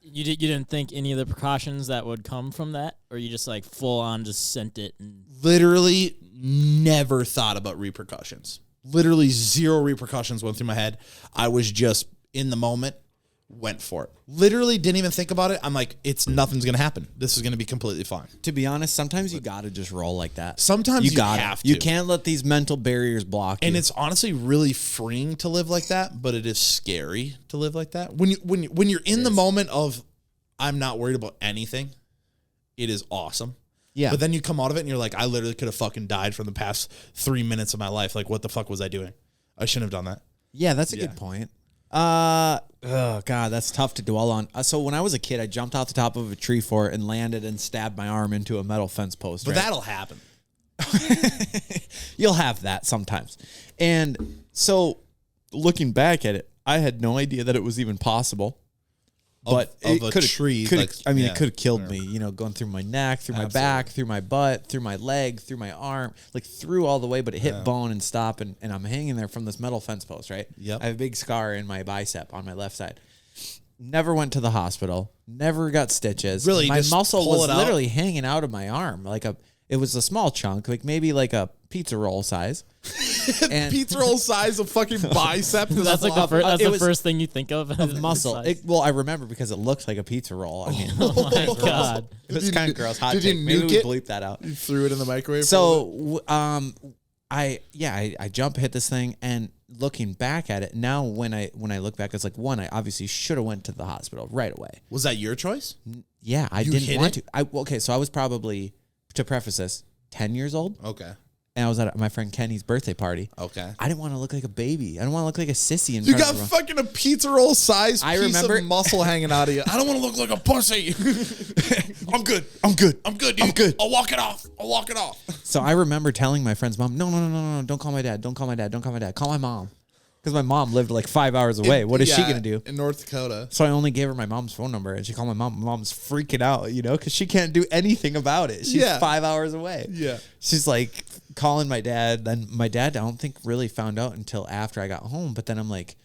You didn't think any of the precautions that would come from that, or you just like full on just sent it? And Literally never thought about repercussions. Literally zero repercussions went through my head. I was just in the moment, went for it. Literally didn't even think about it. I'm like, nothing's going to happen. This is going to be completely fine. To be honest, sometimes you got to just roll like that. Sometimes you have to. You can't let these mental barriers block you. And it's honestly really freeing to live like that, but it is scary to live like that. When you're in the moment of, I'm not worried about anything, it is awesome. Yeah. But then you come out of it and you're like, I literally could have fucking died from the past 3 minutes of my life. Like, what the fuck was I doing? I shouldn't have done that. Yeah, that's a good point. Oh, God, that's tough to dwell on. So when I was a kid, I jumped off the top of a tree fort and landed and stabbed my arm into a metal fence post. But right? that'll happen. You'll have that sometimes. And so looking back at it, I had no idea that it was even possible. But of a tree. It could have killed me, going through my neck, through my back, through my butt, through my leg, through my arm, like through all the way, but it hit bone and stopped, and I'm hanging there from this metal fence post, right? Yep. I have a big scar in my bicep on my left side. Never went to the hospital, never got stitches. Really? My Just muscle pull was it out? literally hanging out of my arm, it was a small chunk, like maybe like a pizza roll size. And pizza roll size of fucking bicep. that's like the first thing you think of muscle. I remember because it looked like a pizza roll. I mean, Oh my god, it was kind of gross. Hot did you take. Maybe nuke we it? bleep that out. You threw it in the microwave. So, I jump, hit this thing, and looking back at it now, when I look back, it's like, one, I obviously should have went to the hospital right away. Was that your choice? Yeah, I You didn't hit want it? to. So I was probably, to preface this, 10 years old, Okay. and I was at my friend Kenny's birthday party. Okay. I didn't want to look like a baby. I didn't want to look like a sissy in You front got of everyone. fucking a pizza roll size I piece remember- of muscle hanging out of you. I don't want to look like a pussy. I'm good, dude. I'm good. I'll walk it off. So I remember telling my friend's mom, no, don't call my dad. Don't call my dad. Call my mom. Because my mom lived like 5 hours away. What is she going to do? In North Dakota. So I only gave her my mom's phone number, and she called my mom. My mom's freaking out, because she can't do anything about it. She's 5 hours away. Yeah. She's like calling my dad. Then my dad, I don't think really found out until after I got home. But then I'm like,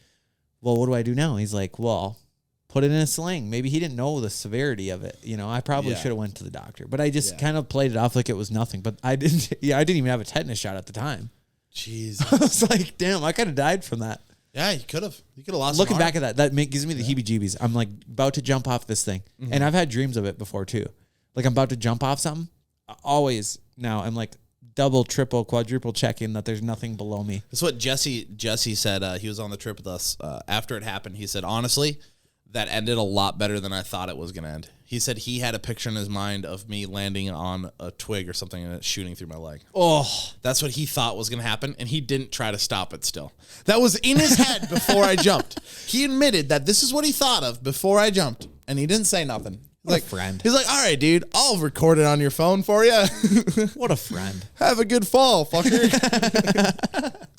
well, what do I do now? He's like, well, put it in a sling. Maybe he didn't know the severity of it. I probably should have went to the doctor. But I just kind of played it off like it was nothing. But I didn't. Yeah, I didn't even have a tetanus shot at the time. Jeez. I was like, damn, I could have died from that. Yeah, you could have. You could have lost. Looking back at that gives me the heebie-jeebies. I'm like about to jump off this thing, and I've had dreams of it before too. Like I'm about to jump off something. Always now I'm like double, triple, quadruple checking that there's nothing below me. That's what Jesse said. He was on the trip with us after it happened. He said, honestly, that ended a lot better than I thought it was going to end. He said he had a picture in his mind of me landing on a twig or something and it shooting through my leg. Oh, That's what he thought was going to happen, and he didn't try to stop it still. That was in his head before I jumped. He admitted that this is what he thought of before I jumped, and he didn't say nothing. What a friend. He's like, all right, dude, I'll record it on your phone for you. what a friend. Have a good fall, fucker.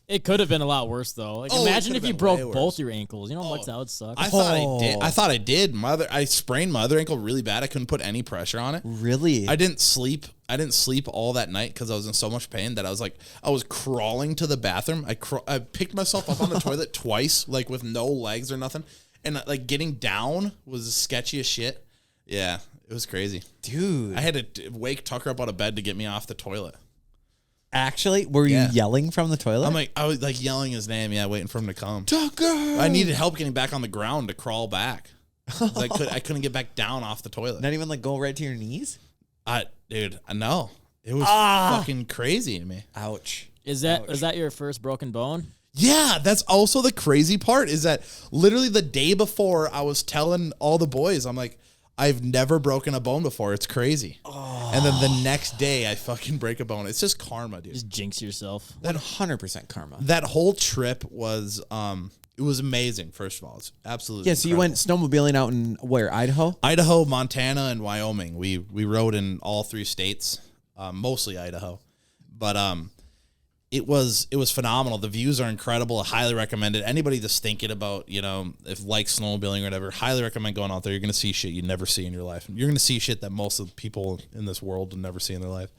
it could have been a lot worse though. Like Oh, it imagine could if have you been way broke worse. both your ankles. You know how much that would suck. I thought I did. I sprained my other ankle really bad. I couldn't put any pressure on it. Really? I didn't sleep all that night because I was in so much pain that I was crawling to the bathroom. I picked myself up on the toilet twice, like with no legs or nothing, and like getting down was sketchy as shit. Yeah, It was crazy. Dude. I had to wake Tucker up out of bed to get me off the toilet. Actually, were you yelling from the toilet? I was like yelling his name, waiting for him to come. Tucker! I needed help getting back on the ground to crawl back. I couldn't get back down off the toilet. Not even like go right to your knees? Dude, no. It was fucking crazy to me. Ouch. Is that your first broken bone? Yeah, that's also the crazy part is that literally the day before I was telling all the boys, I'm like, I've never broken a bone before. It's crazy. Oh. And then the next day I fucking break a bone. It's just karma, dude. Just jinx yourself. 100% karma. That whole trip was it was amazing, first of all. It's absolutely so you went snowmobiling out in where, Idaho? Idaho, Montana, and Wyoming. We rode in all 3 states, mostly Idaho. But it was phenomenal. The views are incredible. I highly recommend it. Anybody that's thinking about, if like snowmobiling or whatever, highly recommend going out there. You're going to see shit you never see in your life. You're going to see shit that most of the people in this world will never see in their life.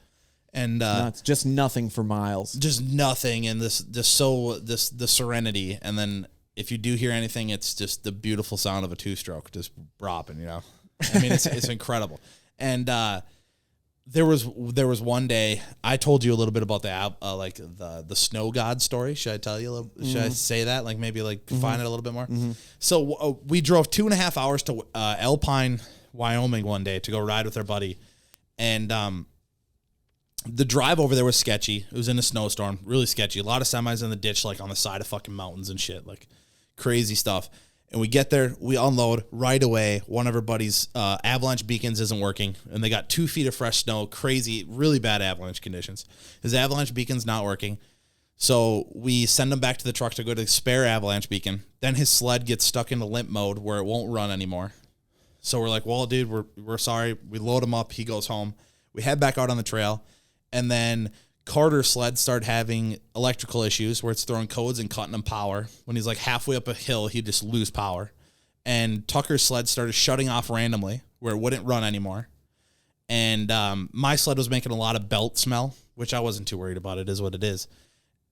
And it's just nothing for miles. Just nothing. And the serenity. And then if you do hear anything, it's just the beautiful sound of a 2-stroke just bropping, I mean, it's incredible. And there was one day I told you a little bit about the snow god story. Should I tell you a little? Should I say that? Find it a little bit more. Mm-hmm. So we drove 2.5 hours to Alpine, Wyoming one day to go ride with our buddy, and the drive over there was sketchy. It was in a snowstorm, really sketchy. A lot of semis in the ditch, on the side of fucking mountains and shit, crazy stuff. And we get there, we unload right away. One of our buddies' avalanche beacons isn't working, and they got 2 feet of fresh snow, crazy, really bad avalanche conditions. His avalanche beacon's not working, so we send him back to the truck to go to the spare avalanche beacon. Then his sled gets stuck into limp mode where it won't run anymore. So we're like, well, dude, we're sorry. We load him up. He goes home. We head back out on the trail, and then Carter's sled started having electrical issues where it's throwing codes and cutting him power. When he's halfway up a hill, he'd just lose power. And Tucker's sled started shutting off randomly where it wouldn't run anymore. And my sled was making a lot of belt smell, which I wasn't too worried about. It is what it is.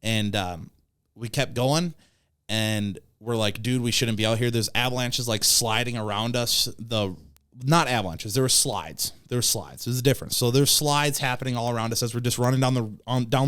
And we kept going, and we're like, dude, we shouldn't be out here. There's avalanches sliding around us. Not avalanches. There were slides. There's a difference. So there's slides happening all around us as we're just running down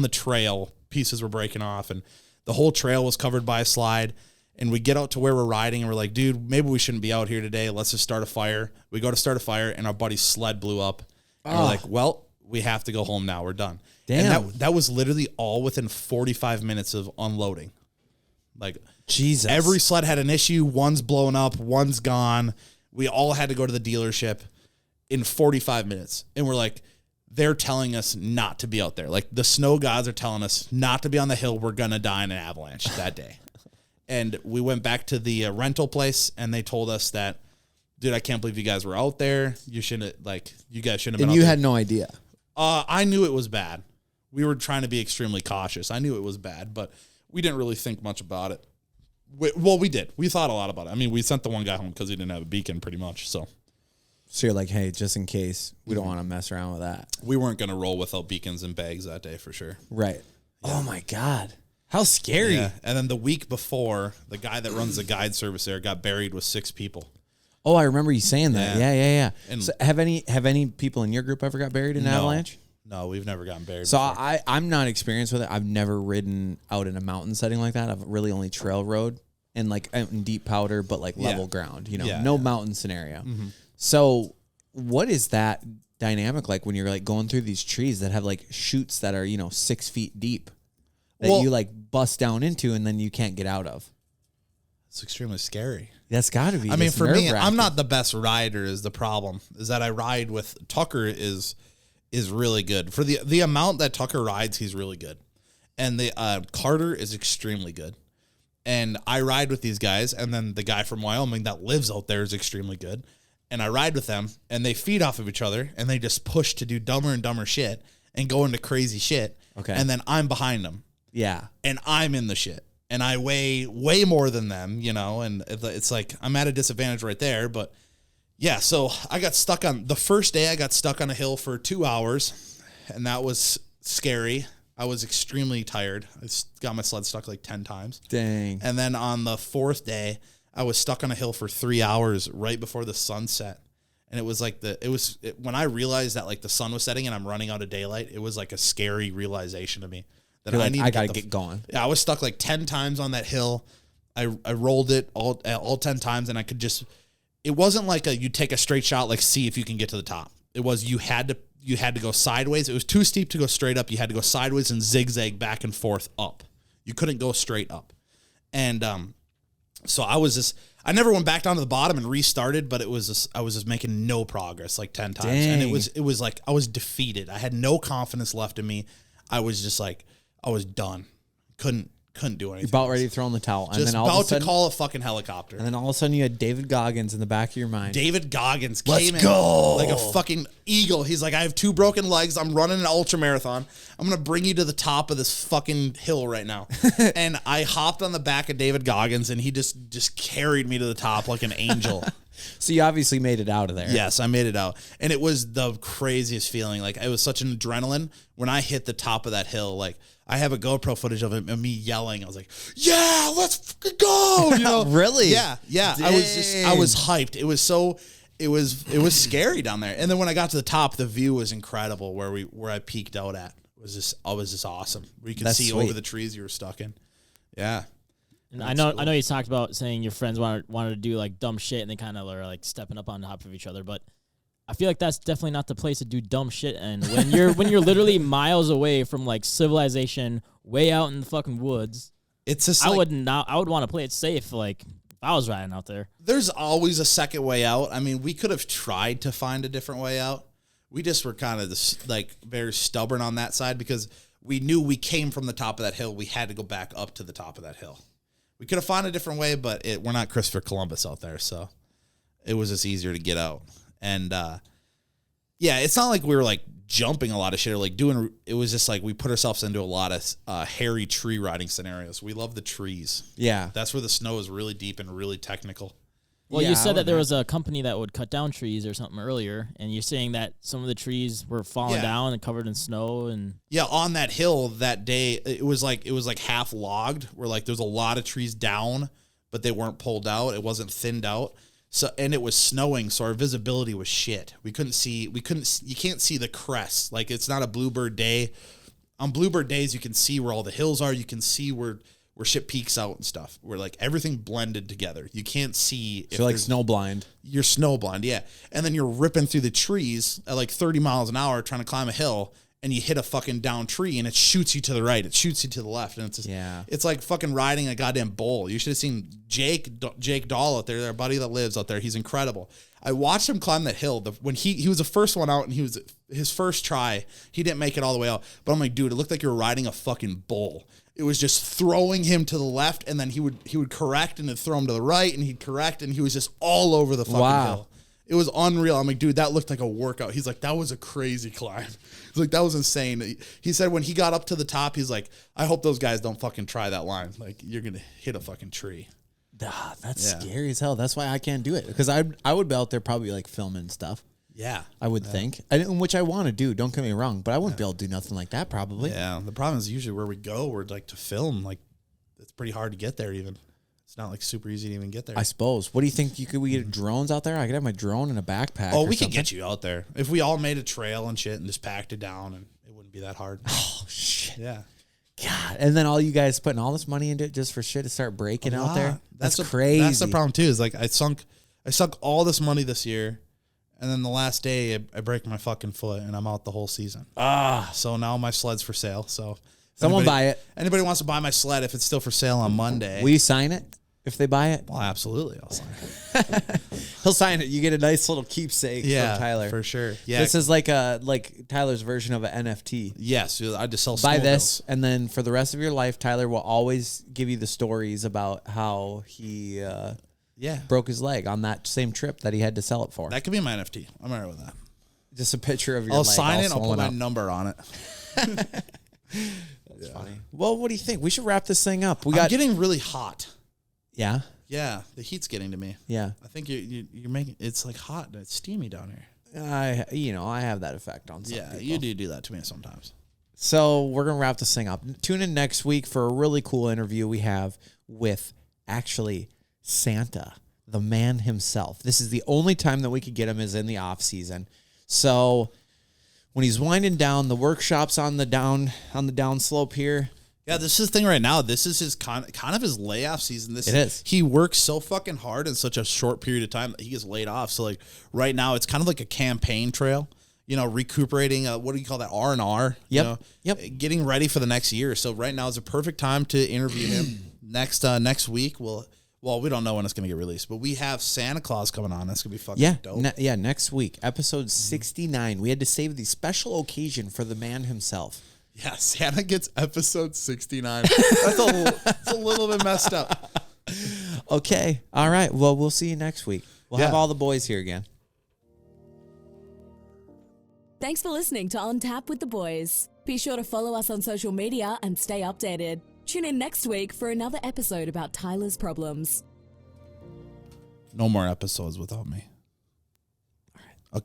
the trail. Pieces were breaking off, and the whole trail was covered by a slide. And we get out to where we're riding, and we're like, dude, maybe we shouldn't be out here today. Let's just start a fire. We go to start a fire, and our buddy's sled blew up. And we're like, well, we have to go home now. We're done. Damn. And that was literally all within 45 minutes of unloading. Jesus. Every sled had an issue. One's blown up. One's gone. We all had to go to the dealership in 45 minutes. And we're like, they're telling us not to be out there. The snow gods are telling us not to be on the hill. We're going to die in an avalanche that day. And we went back to the rental place, and they told us that, dude, I can't believe you guys were out there. You shouldn't, you guys shouldn't have been And out you there. had no idea. I knew it was bad. We were trying to be extremely cautious. I knew it was bad, but we didn't really think much about it. We did. We thought a lot about it. I mean, we sent the one guy home because he didn't have a beacon pretty much. So you're like, hey, just in case, we don't want to mess around with that. We weren't going to roll without beacons and bags that day for sure. Right. Yeah. Oh, my God. How scary. Yeah. And then the week before, the guy that runs the guide service there got buried with 6 people. Oh, I remember you saying that. Yeah. And so have any people in your group ever got buried in an avalanche? No, we've never gotten buried So before. I'm not experienced with it. I've never ridden out in a mountain setting like that. I've really only trail rode and out in deep powder, but level ground, no mountain scenario. Mm-hmm. So what is that dynamic like when you're going through these trees that have shoots that are, 6 feet deep that you bust down into and then you can't get out of? It's extremely scary. That's got to be. I mean, for me, I'm not the best rider is the problem. Is that I ride with Tucker is really good. For the amount that Tucker rides, he's really good. And the Carter is extremely good. And I ride with these guys, and then the guy from Wyoming that lives out there is extremely good. And I ride with them, and they feed off of each other, and they just push to do dumber and dumber shit and go into crazy shit. Okay. And then I'm behind them. Yeah. And I'm in the shit. And I weigh way more than them, and it's I'm at a disadvantage right there. But yeah, so I got stuck on the first day. I got stuck on a hill for 2 hours, and that was scary. I was extremely tired. I got my sled stuck 10 times. Dang. And then on the 4th day, I was stuck on a hill for 3 hours right before the sun set. And it was like when I realized that like the sun was setting and I'm running out of daylight, it was like a scary realization to me that You're I like, need I to gotta get get going. Yeah, I was stuck like 10 times on that hill. I rolled it all 10 times, and I could just. It wasn't like you take a straight shot, like see if you can get to the top. It was you had to go sideways. It was too steep to go straight up. You had to go sideways and zigzag back and forth up. You couldn't go straight up. And so I never went back down to the bottom and restarted, but I was just making no progress like 10 times. Dang. And it was like I was defeated. I had no confidence left in me. I was just like, I was done. Couldn't do anything. You're about ready to throw in the towel. And Just then all of a about sudden, to call a fucking helicopter. And then all of a sudden you had David Goggins in the back of your mind. David Goggins Let's came in go. like a fucking eagle. He's like, I have 2 broken legs. I'm running an ultra marathon. I'm going to bring you to the top of this fucking hill right now. And I hopped on the back of David Goggins, and he just carried me to the top like an angel. So you obviously made it out of there. Yes, I made it out. And it was the craziest feeling. Like, it was such an adrenaline. When I hit the top of that hill, like, I have a GoPro footage of me yelling. I was like, yeah, let's fucking go. You know? Really? Yeah. I was hyped. It was scary down there. And then when I got to the top, the view was incredible where I peeked out at. It was just awesome. Where you could That's see sweet. over the trees you were stuck in. Yeah. And I know you talked about saying your friends wanted to do like dumb shit and they kind of are like stepping up on top of each other, but I feel like that's definitely not the place to do dumb shit. And when you're literally miles away from like civilization, way out in the fucking woods, It's just I would want to play it safe. Like if I was riding out there, there's always a second way out. I mean, we could have tried to find a different way out. We just were kind of like very stubborn on that side because we knew we came from the top of that hill. We had to go back up to the top of that hill. We could have found a different way, but we're not Christopher Columbus out there, so it was just easier to get out. And yeah, it's not like we were like jumping a lot of shit or like doing. It was just like we put ourselves into a lot of hairy tree riding scenarios. We love the trees. Yeah. That's where the snow is really deep and really technical. well, Yeah, you I said would that there was a company that would cut down trees or something earlier, and you're saying that some of the trees were falling Yeah. down and covered in snow and. Yeah, on that hill that day, it was like half logged, where like there's a lot of trees down, but they weren't pulled out. It wasn't thinned out. So, and it was snowing, so our visibility was shit. You can't see the crest. Like, it's not a bluebird day. On bluebird days, you can see where all the hills are. You can see where shit peaks out and stuff. Where like everything blended together. You can't see. So like snow blind. You're snow blind, yeah. And then you're ripping through the trees at like 30 miles an hour trying to climb a hill, and you hit a fucking down tree, and it shoots you to the right. It shoots you to the left, and it's just, Yeah. It's like fucking riding a goddamn bull. You should have seen Jake Dahl out there, their buddy that lives out there. He's incredible. I watched him climb that hill. When he was the first one out, and he was his first try. He didn't make it all the way out, but I'm like, dude, it looked like you were riding a fucking bull. It was just throwing him to the left, and then he would correct and then throw him to the right, and he'd correct, and he was just all over the fucking Wow. hill. It was unreal. I'm like, dude, that looked like a workout. He's like, that was a crazy climb. He's like, that was insane. He said when he got up to the top, he's like, I hope those guys don't fucking try that line. Like, you're going to hit a fucking tree. That's Yeah. scary as hell. That's why I can't do it. Because I would be out there probably like filming stuff. Yeah. I would think. Which I want to do. Don't get me wrong. But I wouldn't be able to do nothing like that probably. Yeah. The problem is usually where we go, we're like to film. Like, it's pretty hard to get there even. It's not like super easy to even get there. I suppose. What do you think? We get drones out there? I could have my drone in a backpack. Oh, or we could something. get you out there. If we all made a trail and shit and just packed it down, and it wouldn't be that hard. Oh, shit. Yeah. God. And then all you guys putting all this money into it just for shit to start breaking out there? That's crazy. That's the problem too. Is like I sunk all this money this year, and then the last day I break my fucking foot and I'm out the whole season. So now my sled's for sale. So Someone buy it. Anybody wants to buy my sled if it's still for sale on Monday? Will you sign it if they buy it? Well, absolutely, I'll sign it. He'll sign it. You get a nice little keepsake from Tyler. for sure. Yeah, This is like Tyler's version of an NFT. yes. I just sell. Buy snowmobiles. this, and then for the rest of your life, Tyler will always give you the stories about how he Yeah, broke his leg on that same trip that he had to sell it for. that could be my NFT. I'm alright with that. Just a picture of your I'll leg. sign all it. I'll put swollen my up. number on it. That's funny. Well, what do you think? We should wrap this thing up. We I'm got getting really hot. yeah. Yeah, the heat's getting to me. Yeah. I think you're making it's like hot and it's steamy down here. I have that effect on some Yeah, people. you do that to me sometimes. So we're going to wrap this thing up. Tune in next week for a really cool interview we have with actually Santa, the man himself. This is the only time that we could get him is in the off season. So when he's winding down, the workshop's on the down slope here. Yeah, this is the thing right now. This is his kind of his layoff season. It is. He works so fucking hard in such a short period of time that he gets laid off. So like right now, it's kind of like a campaign trail. You know, recuperating. What do you call that? R&R. Yep. Getting ready for the next year. So right now is a perfect time to interview him. Next week, we don't know when it's going to get released, but we have Santa Claus coming on. That's going to be fucking dope. Next week, episode 69. We had to save the special occasion for the man himself. Yeah, Santa gets episode 69. That's a little bit messed up. Okay. All right. Well, we'll see you next week. We'll have all the boys here again. Thanks for listening to On Tap with the Boys. Be sure to follow us on social media and stay updated. Tune in next week for another episode about Tyler's problems. No more episodes without me.